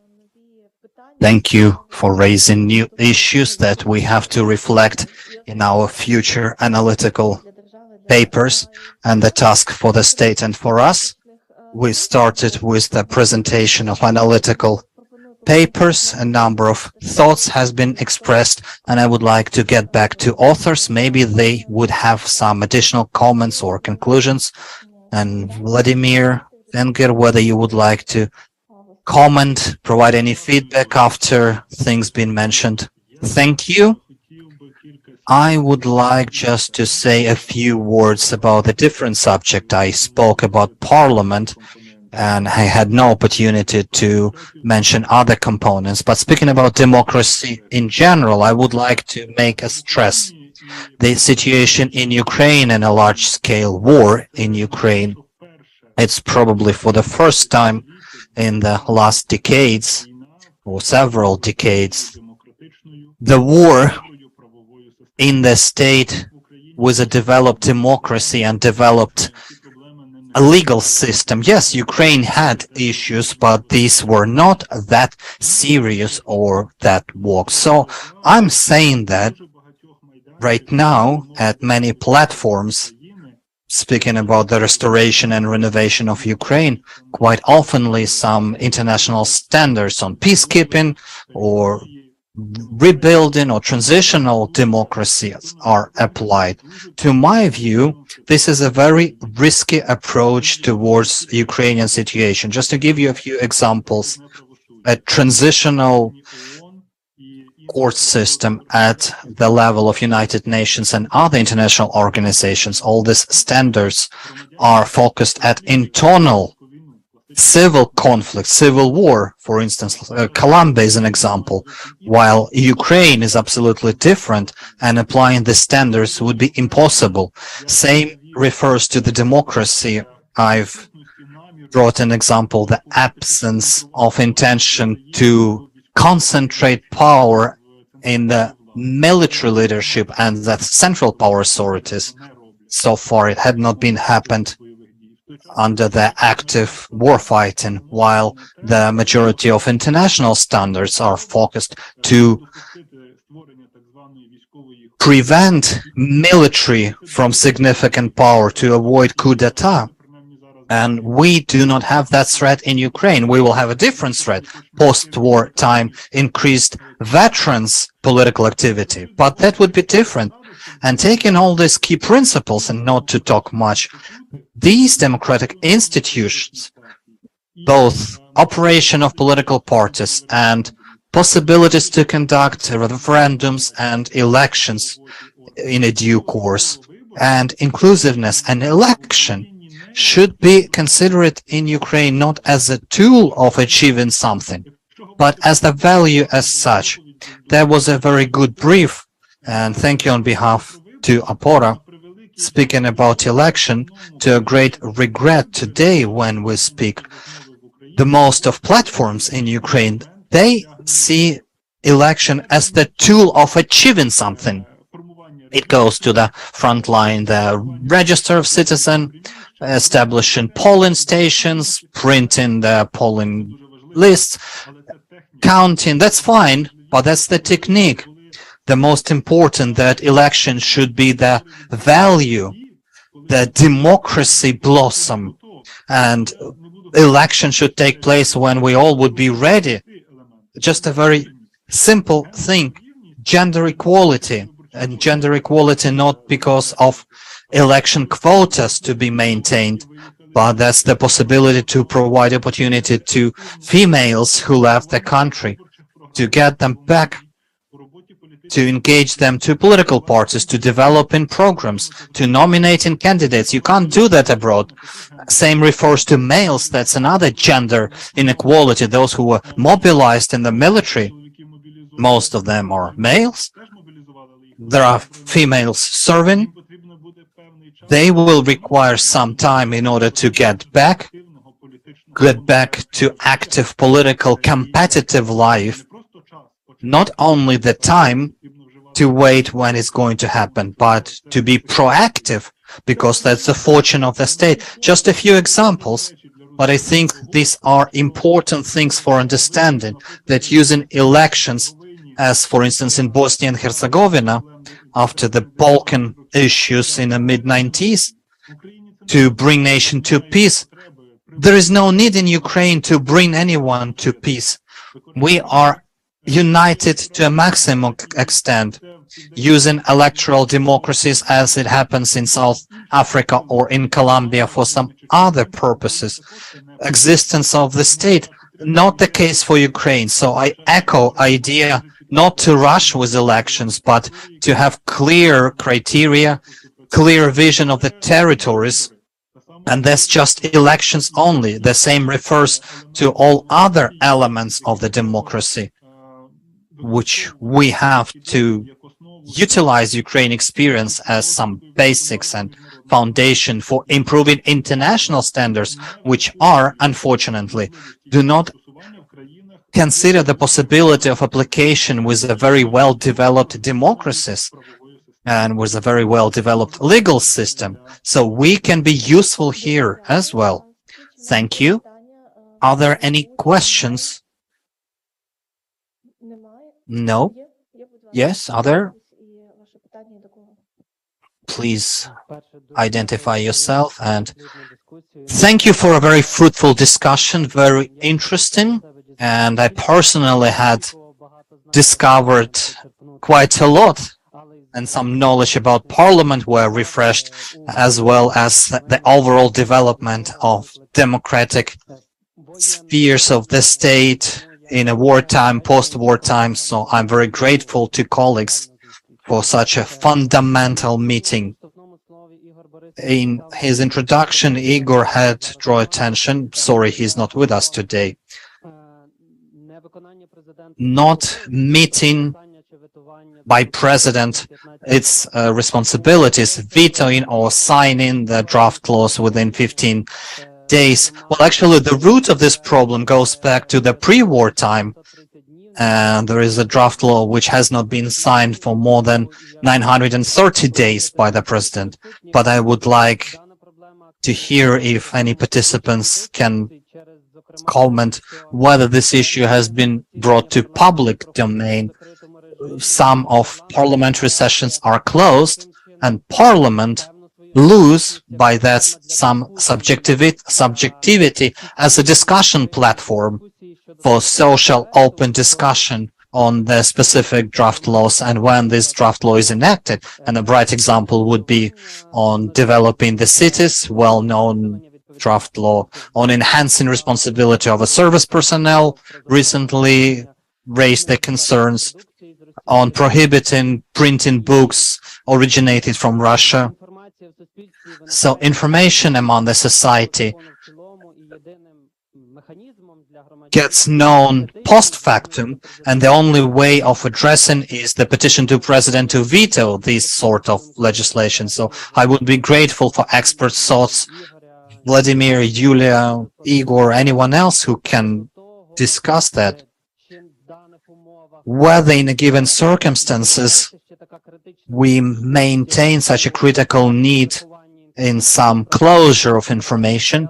Thank you for raising new issues that we have to reflect in our future analytical papers and the task for the state and for us. We started with the presentation of analytical papers. A number of thoughts has been expressed, and I would like to get back to authors. Maybe they would have some additional comments or conclusions. And Vladimir Venger, whether you would like to comment, provide any feedback after things been mentioned. Thank you. I would like just to say a few words about a different subject. I spoke about Parliament, and I had no opportunity to mention other components. But speaking about democracy in general, I would like to make a stress. The situation in Ukraine and a large-scale war in Ukraine, it's probably for the first time in the last decades, or several decades, the war in the state with a developed democracy and developed a legal system. Yes, Ukraine had issues, but these were not that serious or that woke. So I'm saying that right now at many platforms, speaking about the restoration and renovation of Ukraine, quite oftenly some international standards on peacekeeping or rebuilding or transitional democracies are applied. To my view, this is a very risky approach towards Ukrainian situation. Just to give you a few examples, a transitional court system at the level of United Nations and other international organizations, all these standards are focused at internal civil conflict, civil war, for instance. Colombia is an example, while Ukraine is absolutely different, and applying the standards would be impossible. Same refers to the democracy. I've brought an example, the absence of intention to concentrate power in the military leadership and the central power authorities. So far, it had not been happened under the active war fighting, while the majority of international standards are focused to prevent military from significant power, to avoid coup d'etat. And we do not have that threat in Ukraine. We will have a different threat, post-war time, increased veterans' political activity. But that would be different. And taking all these key principles, and not to talk much, these democratic institutions, both operation of political parties and possibilities to conduct referendums and elections in a due course, and inclusiveness and election, should be considered in Ukraine not as a tool of achieving something, but as the value as such. There was a very good brief, and thank you on behalf to Apora, speaking about election, to a great regret today when we speak. The most of platforms in Ukraine, they see election as the tool of achieving something. It goes to the front line, the register of citizen, establishing polling stations, printing the polling lists, counting, that's fine, but that's the technique. The most important that election should be the value, the democracy blossom, and election should take place when we all would be ready. Just a very simple thing, gender equality, and gender equality not because of election quotas to be maintained, but that's the possibility to provide opportunity to females who left the country, to get them back, to engage them to political parties, to develop in programs, to nominating candidates. You can't do that abroad. Same refers to males. That's another gender inequality. Those who were mobilized in the military, most of them are males. There are females serving. They will require some time in order to get back to active political competitive life. Not only the time to wait when it's going to happen, but to be proactive, because that's the fortune of the state. Just a few examples, but I think these are important things for understanding that using elections, as for instance in Bosnia and Herzegovina, after the Balkan issues in the mid-90s, to bring nation to peace. There is no need in Ukraine to bring anyone to peace. We are united to a maximum extent, using electoral democracies as it happens in South Africa or in Colombia for some other purposes. Existence of the state, not the case for Ukraine. So I echo idea not to rush with elections, but to have clear criteria, clear vision of the territories, and that's just elections only. The same refers to all other elements of the democracy, which we have to utilize Ukraine experience as some basics and foundation for improving international standards, which are, unfortunately, do not consider the possibility of application with a very well-developed democracies and with a very well-developed legal system. So we can be useful here as well. Thank you. Are there any questions? No? Yes, are there? Please identify yourself, and thank you for a very fruitful discussion, very interesting. And I personally had discovered quite a lot, and some knowledge about Parliament were refreshed, as well as the overall development of democratic spheres of the state in a wartime, post-war time. So I'm very grateful to colleagues for such a fundamental meeting. In his introduction, Igor had drawn attention, sorry he's not with us today, not meeting by president its responsibilities, vetoing or signing the draft laws within 15 days. Well, actually, the root of this problem goes back to the pre-war time, and there is a draft law which has not been signed for more than 930 days by the president. But I would like to hear if any participants can comment whether this issue has been brought to public domain. Some of parliamentary sessions are closed, and Parliament lose by that some subjectivity as a discussion platform for social open discussion on the specific draft laws and when this draft law is enacted. And a bright example would be on developing the cities, well-known draft law on enhancing responsibility of a service personnel recently raised the concerns, on prohibiting printing books originated from Russia. So information among the society gets known post factum, and the only way of addressing is the petition to president to veto this sort of legislation. So I would be grateful for expert thoughts, Vladimir, Yulia, Igor, anyone else who can discuss that. Whether in a given circumstances we maintain such a critical need in some closure of information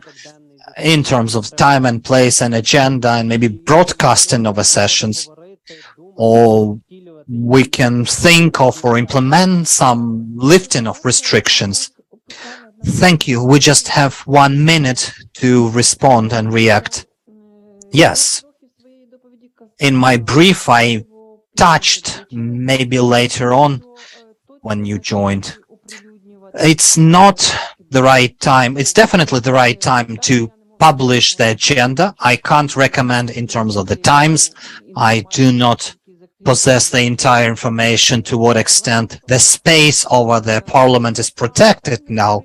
in terms of time and place and agenda and maybe broadcasting of the sessions, or we can think of or implement some lifting of restrictions. Thank you. We just have 1 minute to respond and react. Yes. In my brief, I touched maybe later on when you joined. It's not the right time. It's definitely the right time to publish the agenda. I can't recommend in terms of the times. I do not possess the entire information to what extent the space over the parliament is protected now.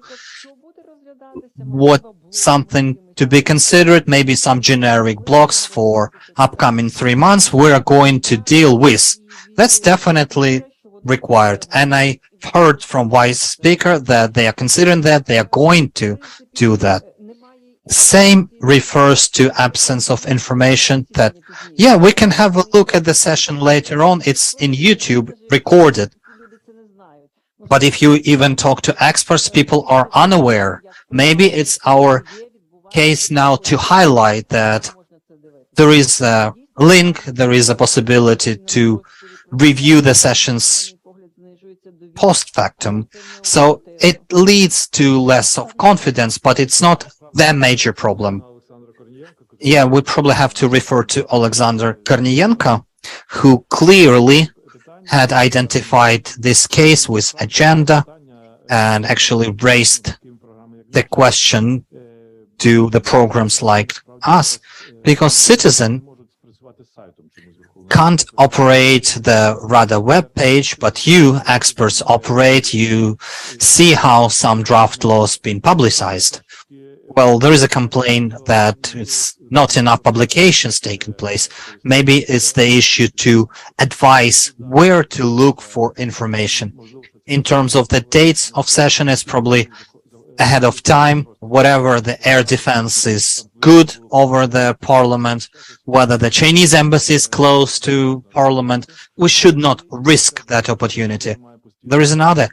What something to be considered, maybe some generic blocks for upcoming 3 months we are going to deal with. That's definitely required. And I heard from Vice Speaker that they are considering that, they are going to do that. Same refers to absence of information that, yeah, we can have a look at the session later on. It's in YouTube recorded. But if you even talk to experts, people are unaware. Maybe it's our case now to highlight that there is a link, there is a possibility to review the sessions post factum. So it leads to less of confidence, but it's not the major problem. Yeah, we probably have to refer to Oleksandr Kornienko, who clearly had identified this case with agenda and actually raised the question to the programs like us, because citizen can't operate the Rada web page, but you experts operate, you see how some draft laws been publicized. Well, there is a complaint that it's not enough publications taking place. Maybe it's the issue to advise where to look for information. In terms of the dates of session, it's probably ahead of time. Whatever the air defense is good over the parliament, whether the Chinese embassy is close to parliament, we should not risk that opportunity. There is another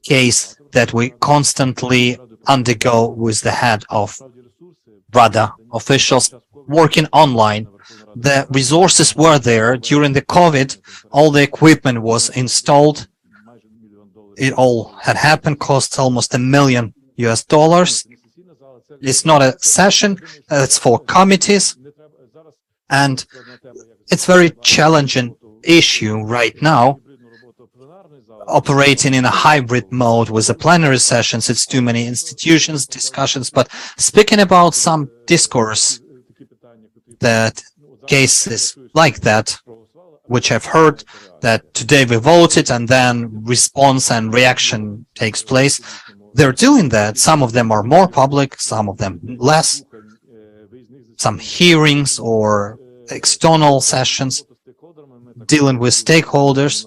case that we constantly undergo with the head of Rada officials working online. The resources were there during the COVID. All the equipment was installed. It all had happened, cost almost $1 million. It's not a session, it's for committees, and it's very challenging issue right now, operating in a hybrid mode with the plenary sessions. It's too many institutions, discussions, but speaking about some discourse, that cases like that, which I've heard that today we voted and then response and reaction takes place. They're doing that. Some of them are more public, some of them less. Some hearings or external sessions dealing with stakeholders.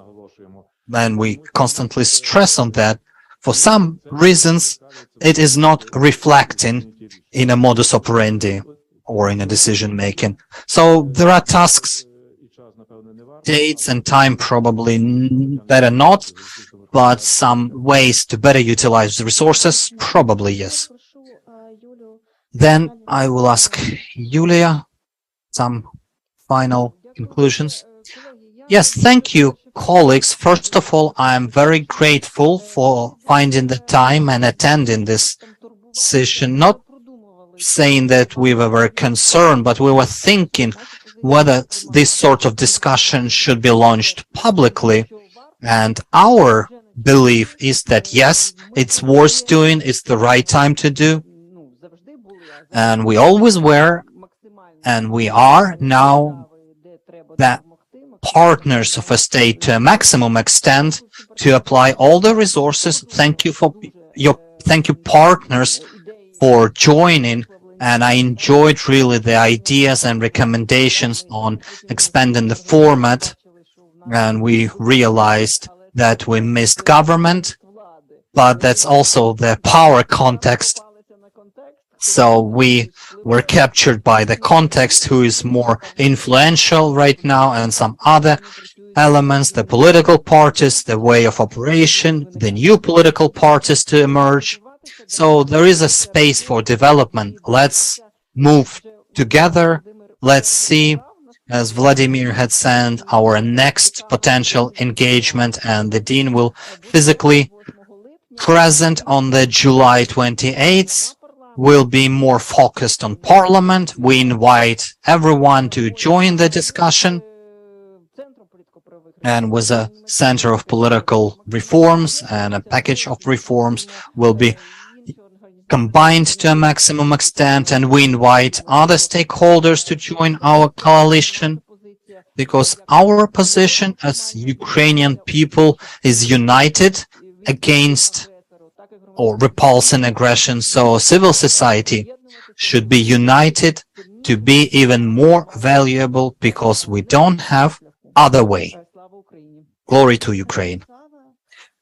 And we constantly stress on that. For some reasons, it is not reflecting in a modus operandi or in a decision making. So there are tasks, dates and time probably better not, but some ways to better utilize the resources, probably yes. Then I will ask Yuliya some final conclusions. Yes, thank you, colleagues. First of all, I am very grateful for finding the time and attending this session, not saying that we were very concerned, but we were thinking whether this sort of discussion should be launched publicly. And our belief is that, yes, it's worth doing, it's the right time to do. And we always were, and we are now, the partners of a state to a maximum extent to apply all the resources. Thank you partners for joining, and I enjoyed really the ideas and recommendations on expanding the format, and we realized that we missed government, but that's also the power context. So we were captured by the context, who is more influential right now, and some other elements, the political parties, the way of operation, the new political parties to emerge. So there is a space for development. Let's move together. Let's see, as Vladimir had said, our next potential engagement, and the Dean will physically present on the July 28th. Will be more focused on Parliament. We invite everyone to join the discussion, and with a Center of Political Reforms and a package of reforms will be combined to a maximum extent, and we invite other stakeholders to join our coalition, because our position as Ukrainian people is united against or repulsing aggression. So civil society should be united to be even more valuable, because we don't have other way. Glory to Ukraine.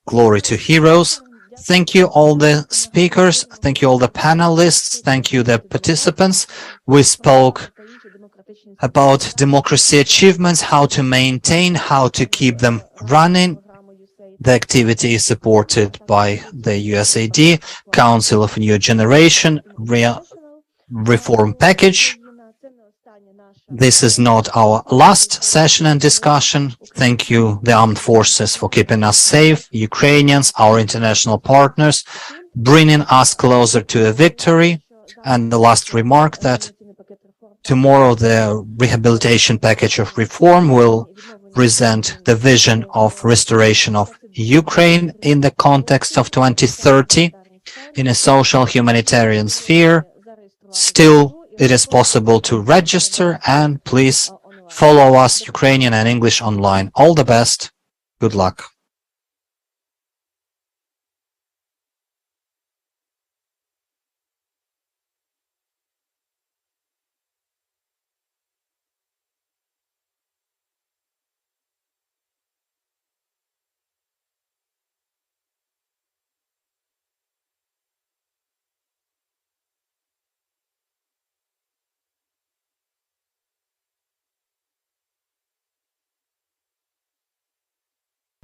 Glory to heroes. Thank you all the speakers. Thank you all the panelists. Thank you the participants. We spoke about democracy achievements, how to maintain, how to keep them running. The activity is supported by the USAID, Council of New Generation, reform package. This is not our last session and discussion. Thank you, the armed forces, for keeping us safe, Ukrainians, our international partners, bringing us closer to a victory. And the last remark that tomorrow the rehabilitation package of reform will present the vision of restoration of Ukraine in the context of 2030 in a social humanitarian sphere. Still, it is possible to register, and please follow us Ukrainian and English online. All the best. Good luck.